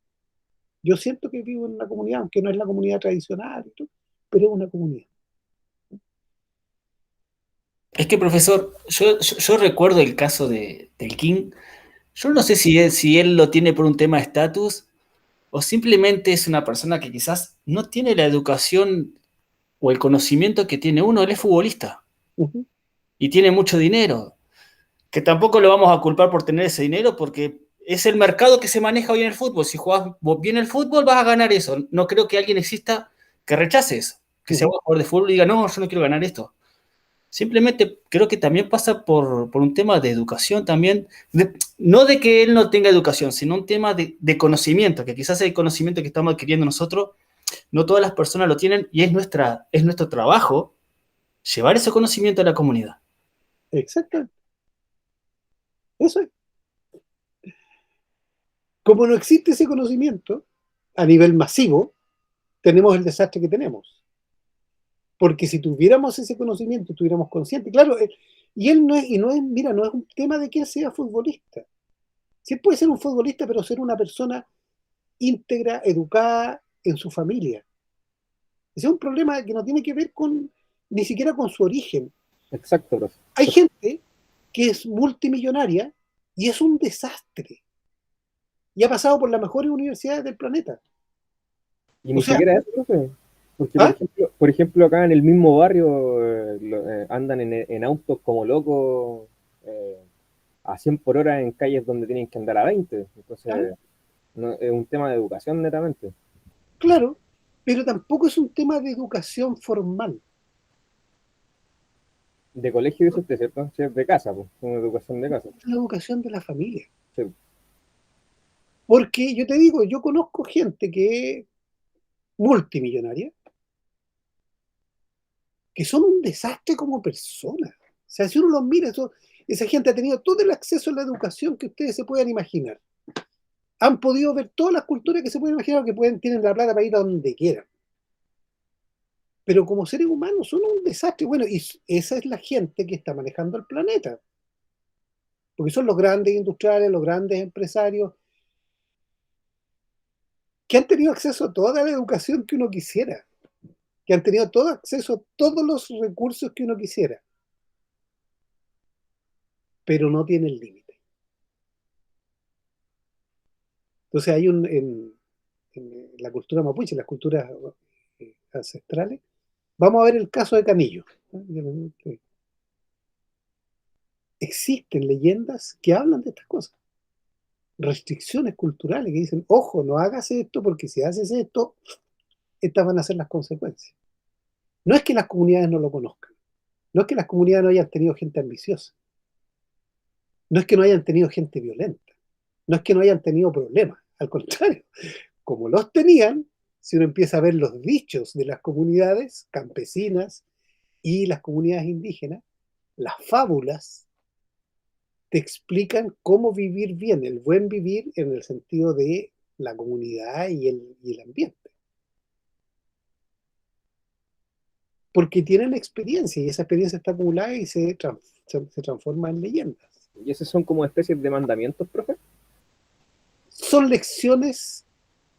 Yo siento que vivo en una comunidad, aunque no es la comunidad tradicional, y todo, pero es una comunidad. Es que, profesor, yo recuerdo el caso del King. Yo no sé si él lo tiene por un tema de estatus o simplemente es una persona que quizás no tiene la educación o el conocimiento que tiene uno. Él es futbolista y tiene mucho dinero, que tampoco lo vamos a culpar por tener ese dinero porque es el mercado que se maneja hoy en el fútbol. Si jugás bien el fútbol vas a ganar eso. No creo que alguien exista que rechace eso, que sea jugador de fútbol y diga, no, yo no quiero ganar esto. Simplemente creo que también pasa por un tema de educación también, no de que él no tenga educación, sino un tema de conocimiento, que quizás el conocimiento que estamos adquiriendo nosotros, no todas las personas lo tienen y es nuestro trabajo llevar ese conocimiento a la comunidad. Exacto. Eso es. Como no existe ese conocimiento a nivel masivo, tenemos el desastre que tenemos. Porque si tuviéramos ese conocimiento, estuviéramos conscientes, claro, y él no es, mira, no es un tema de que él sea futbolista. Sí puede ser un futbolista, pero ser una persona íntegra, educada en su familia. Ese es un problema que no tiene que ver ni siquiera con su origen. Exacto, profe. Hay gente que es multimillonaria y es un desastre. Y ha pasado por las mejores universidades del planeta. Y ni siquiera eso, profe. Porque, por ejemplo, acá en el mismo barrio andan en autos como locos a 100 por hora en calles donde tienen que andar a 20. Entonces, no, es un tema de educación netamente. Claro, pero tampoco es un tema de educación formal. De colegio, dice usted, ¿cierto? Sí, de casa, pues, una educación de casa. Es la educación de la familia. Sí. Porque yo te digo, yo conozco gente que es multimillonaria, que son un desastre como personas. O sea, si uno los mira, esa gente ha tenido todo el acceso a la educación que ustedes se puedan imaginar. Han podido ver todas las culturas que se pueden imaginar, que tienen la plata para ir a donde quieran. Pero como seres humanos son un desastre. Bueno, y esa es la gente que está manejando el planeta. Porque son los grandes industriales, los grandes empresarios, que han tenido acceso a toda la educación que uno quisiera, que han tenido todo acceso a todos los recursos que uno quisiera, pero no tienen límite. Entonces hay en la cultura mapuche, las culturas ancestrales, vamos a ver el caso de Canillo. Existen leyendas que hablan de estas cosas. Restricciones culturales que dicen, ojo, no hagas esto porque si haces esto, estas van a ser las consecuencias. No es que las comunidades no lo conozcan, no es que las comunidades no hayan tenido gente ambiciosa, no es que no hayan tenido gente violenta, no es que no hayan tenido problemas, al contrario, como los tenían, si uno empieza a ver los dichos de las comunidades campesinas y las comunidades indígenas, las fábulas te explican cómo vivir bien, el buen vivir en el sentido de la comunidad y el ambiente. Porque tienen experiencia y esa experiencia está acumulada y se transforma en leyendas. ¿Y esos son como especies de mandamientos, profe? Son lecciones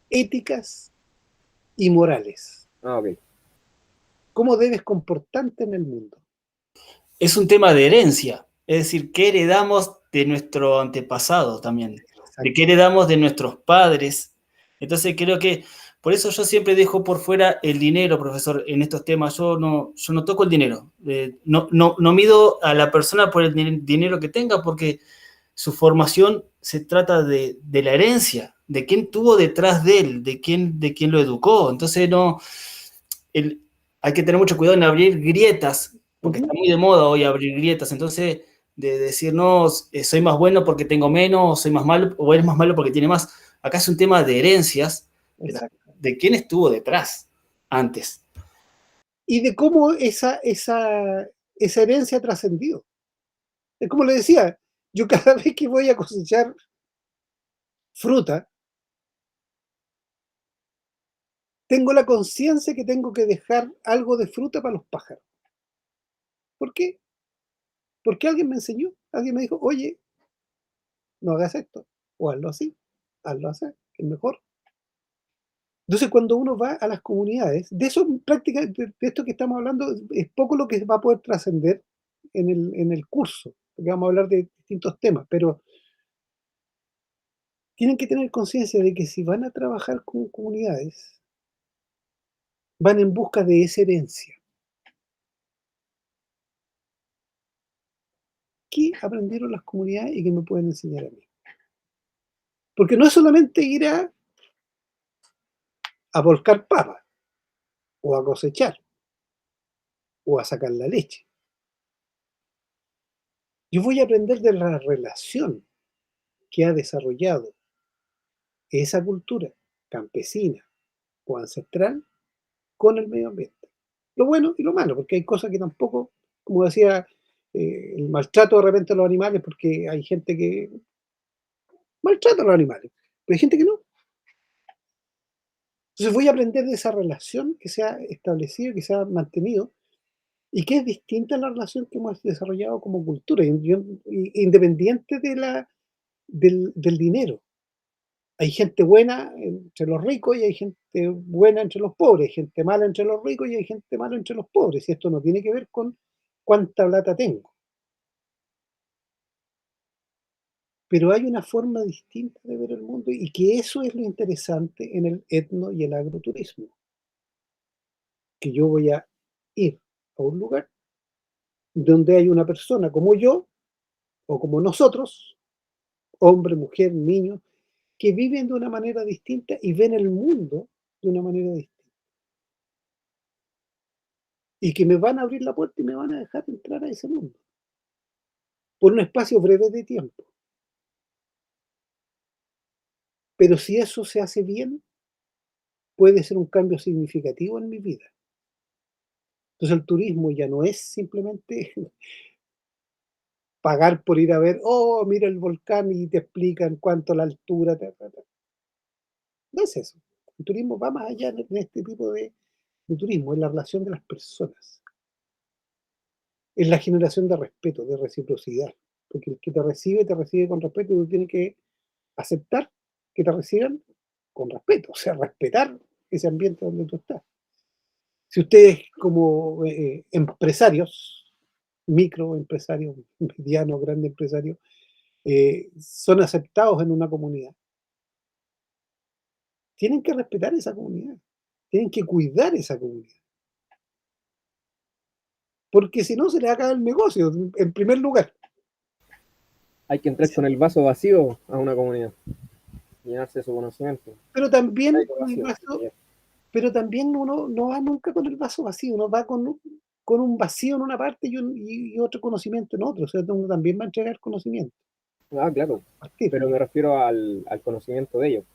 éticas y morales. Ah, ok. ¿Cómo debes comportarte en el mundo? Es un tema de herencia, es decir, ¿qué heredamos de nuestro antepasado también? ¿De qué heredamos de nuestros padres? Entonces creo que, por eso yo siempre dejo por fuera el dinero, profesor, en estos temas. Yo no toco el dinero. No mido a la persona por el dinero que tenga, porque su formación se trata de la herencia, de quién tuvo detrás de él, de quién lo educó. Entonces hay que tener mucho cuidado en abrir grietas, porque está muy de moda hoy abrir grietas, entonces de decir, no, soy más bueno porque tengo menos, soy más malo, o eres más malo porque tiene más. Acá es un tema de herencias, de quién estuvo detrás antes. Y de cómo esa herencia ha trascendido. Es como le decía, yo cada vez que voy a cosechar fruta, tengo la conciencia que tengo que dejar algo de fruta para los pájaros. ¿Por qué? Porque alguien me enseñó, alguien me dijo, oye, no hagas esto, o hazlo así, hazlo así, es mejor. Entonces, cuando uno va a las comunidades, de eso prácticamente, de esto que estamos hablando, es poco lo que va a poder trascender en el curso, porque vamos a hablar de distintos temas, pero tienen que tener conciencia de que si van a trabajar con comunidades, van en busca de esa herencia. ¿Qué aprendieron las comunidades y qué me pueden enseñar a mí? Porque no es solamente ir a volcar papas, o a cosechar, o a sacar la leche. Yo voy a aprender de la relación que ha desarrollado esa cultura campesina o ancestral con el medio ambiente. Lo bueno y lo malo, porque hay cosas que tampoco, como decía, el maltrato de repente a los animales, porque hay gente que maltrata a los animales, pero hay gente que no. Entonces voy a aprender de esa relación que se ha establecido, que se ha mantenido, y que es distinta a la relación que hemos desarrollado como cultura, independiente del dinero. Hay gente buena entre los ricos y hay gente buena entre los pobres, hay gente mala entre los ricos y hay gente mala entre los pobres, y esto no tiene que ver con cuánta plata tengo. Pero hay una forma distinta de ver el mundo y que eso es lo interesante en el etno y el agroturismo. Que yo voy a ir a un lugar donde hay una persona como yo o como nosotros, hombre, mujer, niño, que viven de una manera distinta y ven el mundo de una manera distinta. Y que me van a abrir la puerta y me van a dejar entrar a ese mundo. Por un espacio breve de tiempo. Pero si eso se hace bien, puede ser un cambio significativo en mi vida. Entonces el turismo ya no es simplemente pagar por ir a ver, oh, mira el volcán y te explican cuánto la altura. No es eso. El turismo va más allá de este tipo de turismo, es la relación de las personas. Es la generación de respeto, de reciprocidad. Porque el que te recibe con respeto y tú tienes que aceptar que te reciban con respeto, o sea, respetar ese ambiente donde tú estás. Si ustedes como empresarios, microempresarios, medianos, grandes empresarios, son aceptados en una comunidad, tienen que respetar esa comunidad, tienen que cuidar esa comunidad. Porque si no, se les acaba el negocio, en primer lugar. Hay que entrar con el vaso vacío a una comunidad, llenarse de su conocimiento. Pero también, Vacío. pero también uno no va nunca con el vaso vacío, uno va con un vacío en una parte y otro conocimiento en otro. O sea, uno también va a entregar conocimiento. Ah, claro. Pero me refiero al conocimiento de ellos.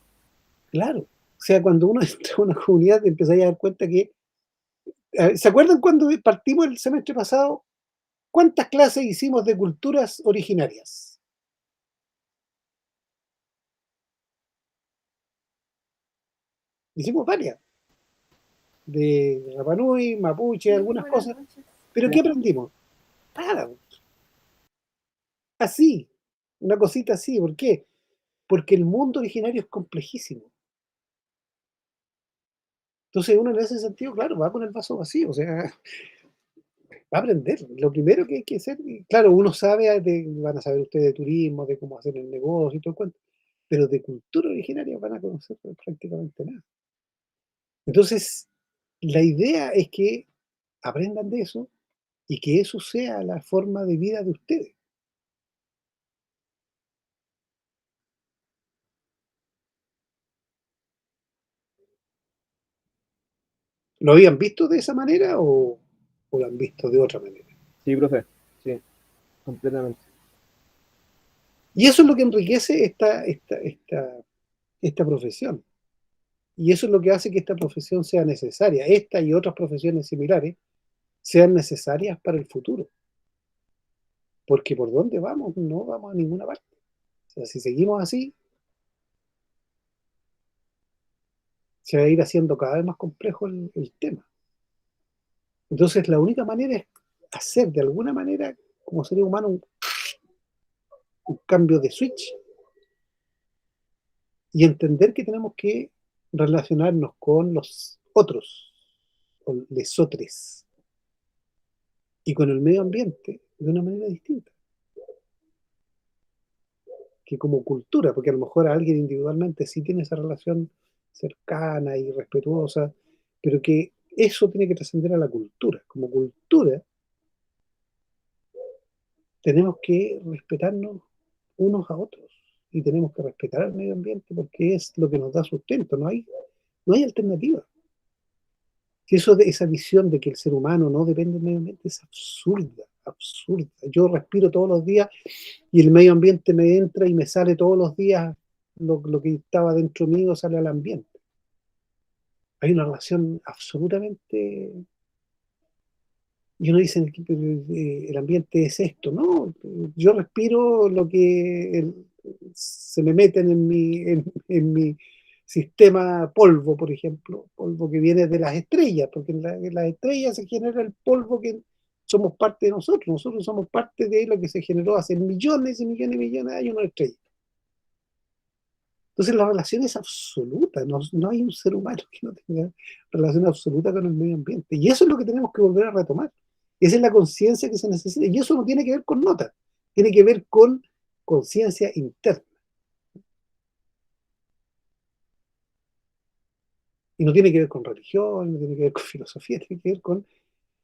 Claro. O sea, cuando uno entra a una comunidad, te empiezas a dar cuenta que. ¿Se acuerdan cuando partimos el semestre pasado? ¿Cuántas clases hicimos de culturas originarias? Hicimos varias. De Rapa Nui, Mapuche, algunas cosas. ¿Pero qué aprendimos? Nada. Así. Una cosita así. ¿Por qué? Porque el mundo originario es complejísimo. Entonces uno en ese sentido, claro, va con el vaso vacío. O sea, va a aprender. Lo primero que hay que hacer, claro, uno sabe, van a saber ustedes de turismo, de cómo hacer el negocio y todo el cuento, pero de cultura originaria van a conocer prácticamente nada. Entonces, la idea es que aprendan de eso y que eso sea la forma de vida de ustedes. ¿Lo habían visto de esa manera o lo han visto de otra manera? Sí, profe, sí, completamente. Y eso es lo que enriquece esta profesión. Y eso es lo que hace que esta profesión sea necesaria. Esta y otras profesiones similares sean necesarias para el futuro. Porque ¿por dónde vamos? No vamos a ninguna parte. O sea, si seguimos así, se va a ir haciendo cada vez más complejo el tema. Entonces, la única manera es hacer de alguna manera, como seres humanos, un cambio de switch y entender que tenemos que relacionarnos con los otros, con lesotres, y con el medio ambiente de una manera distinta, que como cultura, porque a lo mejor alguien individualmente sí tiene esa relación cercana y respetuosa, pero que eso tiene que trascender a la cultura. Como cultura tenemos que respetarnos unos a otros y tenemos que respetar al medio ambiente porque es lo que nos da sustento, no hay alternativa. Que eso de esa visión de que el ser humano no depende del medio ambiente es absurda, absurda. Yo respiro todos los días y el medio ambiente me entra y me sale todos los días lo que estaba dentro mío sale al ambiente. Hay una relación absolutamente. Y uno dice, el ambiente es esto, ¿no? Yo respiro lo que se me meten en mi sistema polvo, por ejemplo, polvo que viene de las estrellas, porque en las estrellas se genera el polvo que somos parte de nosotros somos parte de lo que se generó hace millones y millones y millones de años en una estrella. Entonces la relación es absoluta, no hay un ser humano que no tenga relación absoluta con el medio ambiente. Y eso es lo que tenemos que volver a retomar. Esa es la conciencia que se necesita. Y eso no tiene que ver con notas, tiene que ver con conciencia interna. Y no tiene que ver con religión, no tiene que ver con filosofía, tiene que ver con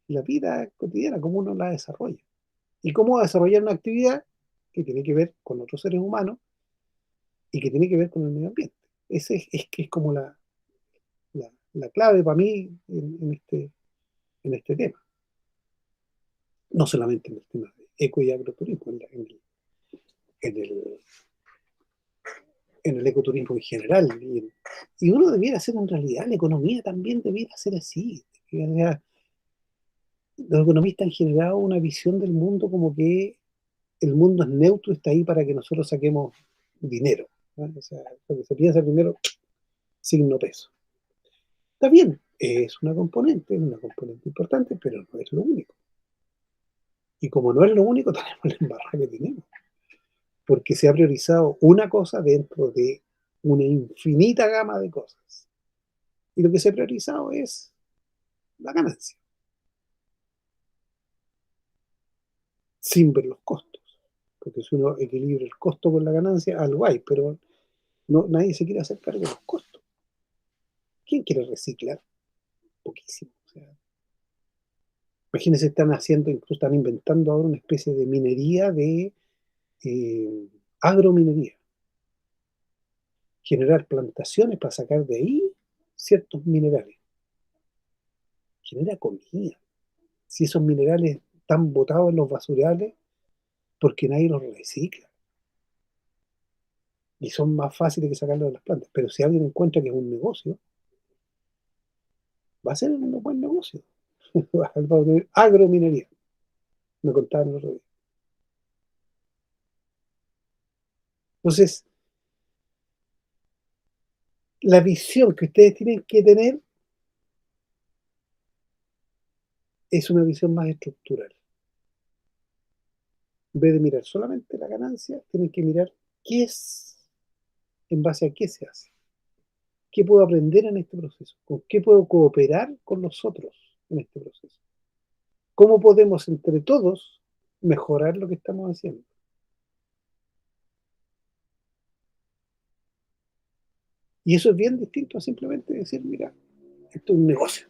la vida cotidiana, cómo uno la desarrolla. Y cómo desarrollar una actividad que tiene que ver con otros seres humanos y que tiene que ver con el medio ambiente. Ese que es como la clave para mí en este tema. No solamente en el tema de eco y agroturismo, en el ecoturismo en general. Y uno debiera ser en realidad, la economía también debiera ser así. O sea, los economistas han generado una visión del mundo como que el mundo es neutro, está ahí para que nosotros saquemos dinero, ¿no? O sea, lo que se piensa primero, signo peso. Está bien, es una componente importante, pero no es lo único. Y como no es lo único, tenemos la embarrada que tenemos. Porque se ha priorizado una cosa dentro de una infinita gama de cosas. Y lo que se ha priorizado es la ganancia, sin ver los costos. Porque si uno equilibra el costo con la ganancia, algo hay, pero nadie se quiere hacer cargo de los costos. ¿Quién quiere reciclar? Poquísimo. O sea, imagínense, incluso están inventando ahora una especie de minería agrominería. Generar plantaciones para sacar de ahí ciertos minerales. Genera comida. Si esos minerales están botados en los basurales, porque nadie los recicla. Y son más fáciles que sacarlos de las plantas. Pero si alguien encuentra que es un negocio, va a ser un buen negocio. Va a tener agrominería. Me contaban el otro día. Entonces, la visión que ustedes tienen que tener es una visión más estructural. En vez de mirar solamente la ganancia, tienen que mirar qué es, en base a qué se hace. ¿Qué puedo aprender en este proceso? ¿Con qué puedo cooperar con los otros en este proceso? ¿Cómo podemos entre todos mejorar lo que estamos haciendo? Y eso es bien distinto a simplemente decir, mira, esto es un negocio.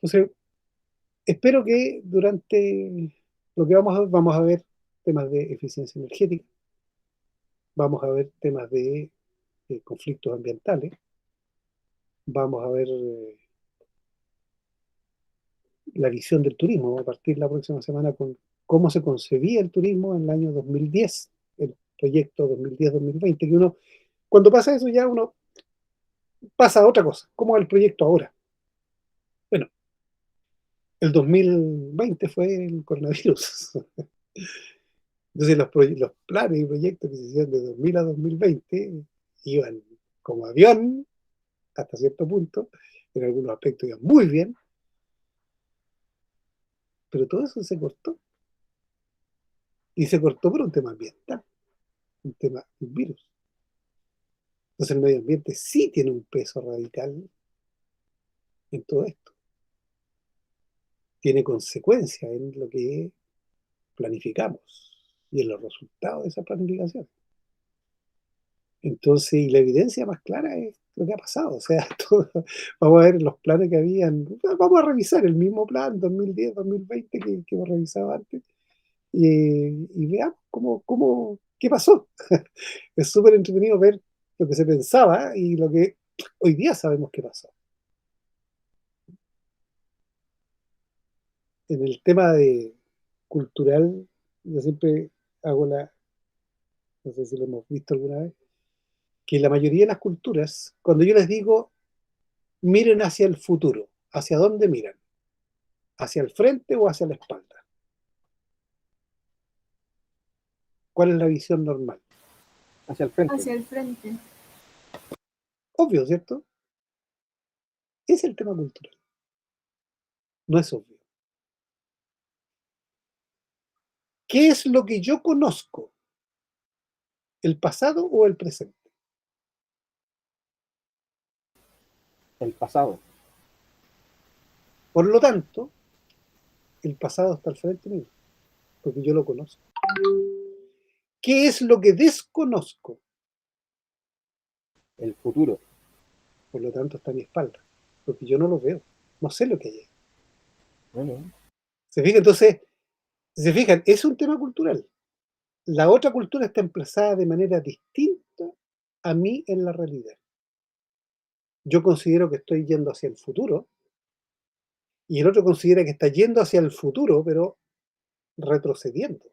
Entonces, espero que durante lo que vamos a ver temas de eficiencia energética, vamos a ver temas de conflictos ambientales, vamos a ver la visión del turismo. Vamos a partir la próxima semana con cómo se concebía el turismo en el año 2010, el proyecto 2010-2020, que uno, cuando pasa eso ya uno pasa a otra cosa. ¿Cómo es el proyecto ahora? Bueno, el 2020 fue el coronavirus. Entonces los planes y proyectos que se hicieron de 2000 a 2020 iban como avión hasta cierto punto, en algunos aspectos iban muy bien, pero todo eso se cortó. Y se cortó por un tema ambiental, un virus. Entonces el medio ambiente sí tiene un peso radical en todo esto. Tiene consecuencias en lo que planificamos y en los resultados de esa planificación. Entonces, y la evidencia más clara es lo que ha pasado. O sea, vamos a ver los planes que habían, vamos a revisar el mismo plan 2010-2020 que hemos revisado antes y veamos qué pasó. Es súper entretenido ver lo que se pensaba y lo que hoy día sabemos que pasó. En el tema cultural, yo siempre hago no sé si lo hemos visto alguna vez, que la mayoría de las culturas, cuando yo les digo, miren hacia el futuro, ¿hacia dónde miran? ¿Hacia el frente o hacia la espalda? ¿Cuál es la visión normal? Hacia el frente. Hacia el frente. Obvio, ¿cierto? Es el tema cultural. No es obvio. ¿Qué es lo que yo conozco? ¿El pasado o el presente? El pasado. Por lo tanto, el pasado está al frente mío, porque yo lo conozco. ¿Qué es lo que desconozco? El futuro. Por lo tanto, está a mi espalda, porque yo no lo veo, no sé lo que hay ahí. Bueno. ¿Se fijan? Entonces, si se fijan, es un tema cultural. La otra cultura está emplazada de manera distinta a mí en la realidad. Yo considero que estoy yendo hacia el futuro, y el otro considera que está yendo hacia el futuro, pero retrocediendo,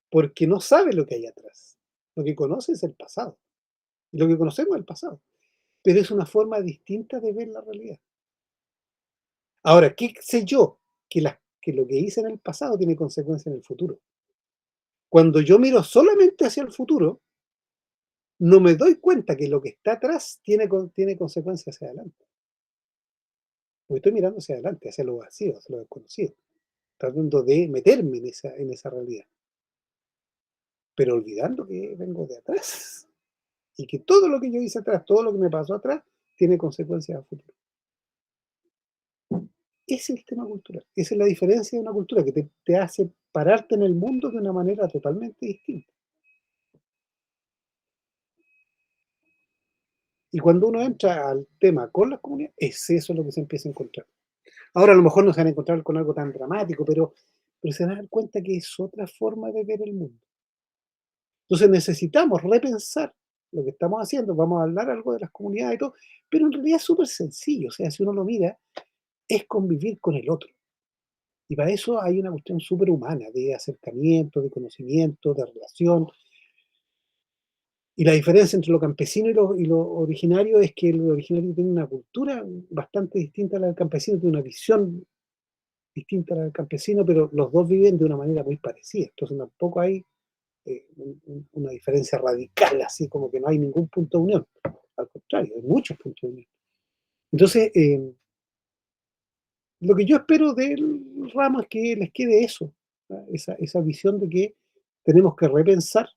porque no sabe lo que hay atrás. Lo que conoce es el pasado, y lo que conocemos es el pasado, pero es una forma distinta de ver la realidad. Ahora, ¿qué sé yo? Que lo que hice en el pasado tiene consecuencias en el futuro. Cuando yo miro solamente hacia el futuro, no me doy cuenta que lo que está atrás tiene consecuencias hacia adelante. Porque estoy mirando hacia adelante, hacia lo vacío, hacia lo desconocido, tratando de meterme en esa realidad, pero olvidando que vengo de atrás y que todo lo que yo hice atrás, todo lo que me pasó atrás, tiene consecuencias a futuro. Ese es el tema cultural. Esa es la diferencia de una cultura que te hace pararte en el mundo de una manera totalmente distinta. Y cuando uno entra al tema con las comunidades, es eso lo que se empieza a encontrar. Ahora a lo mejor no se van a encontrar con algo tan dramático, pero se van a dar cuenta que es otra forma de ver el mundo. Entonces necesitamos repensar lo que estamos haciendo. Vamos a hablar algo de las comunidades y todo, pero en realidad es súper sencillo. O sea, si uno lo mira, es convivir con el otro. Y para eso hay una cuestión súper humana, de acercamiento, de conocimiento, de relación. Y la diferencia entre lo campesino y lo originario es que el originario tiene una cultura bastante distinta a la del campesino, tiene una visión distinta a la del campesino, pero los dos viven de una manera muy parecida. Entonces tampoco hay una diferencia radical, así como que no hay ningún punto de unión. Al contrario, hay muchos puntos de unión. Entonces, lo que yo espero del ramo es que les quede eso, ¿no? Esa visión de que tenemos que repensar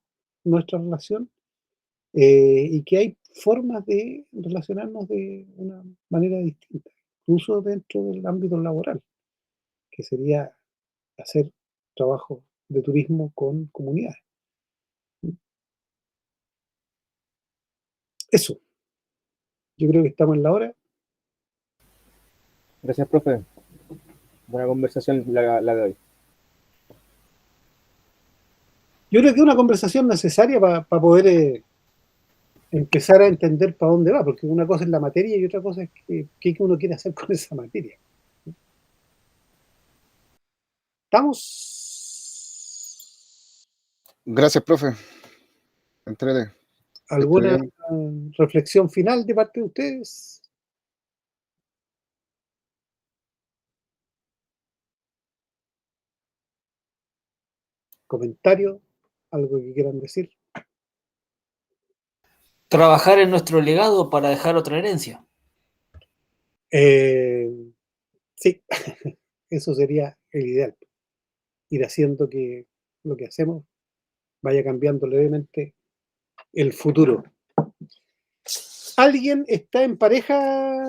nuestra relación y que hay formas de relacionarnos de una manera distinta, incluso dentro del ámbito laboral, que sería hacer trabajo de turismo con comunidades. Eso. Yo creo que estamos en la hora. Gracias, profe. Buena conversación la de hoy. Yo creo que es una conversación necesaria para poder empezar a entender para dónde va, porque una cosa es la materia y otra cosa es qué uno quiere hacer con esa materia. ¿Estamos? Gracias, profe. Entrete. ¿Alguna Esté reflexión final de parte de ustedes? ¿Comentario? ¿Algo que quieran decir? Trabajar en nuestro legado para dejar otra herencia. Sí, eso sería el ideal. Ir haciendo que lo que hacemos vaya cambiando levemente el futuro. ¿Alguien está en pareja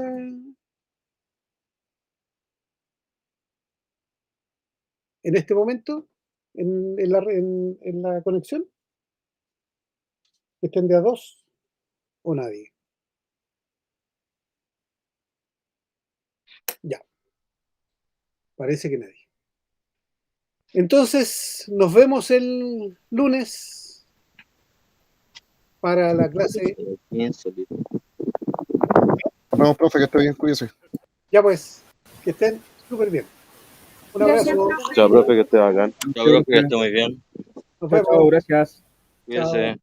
en este momento? ¿En la conexión? ¿Estén de a dos o nadie? Ya. Parece que nadie. Entonces, nos vemos el lunes para la clase. Nos vemos, profe, que esté bien, cuídese. Ya pues, que estén súper bien. Un abrazo. Chao, profe, que esté bacán. Chao, profe, que esté muy bien. Nos Chao, vemos. gracias. Cuídese.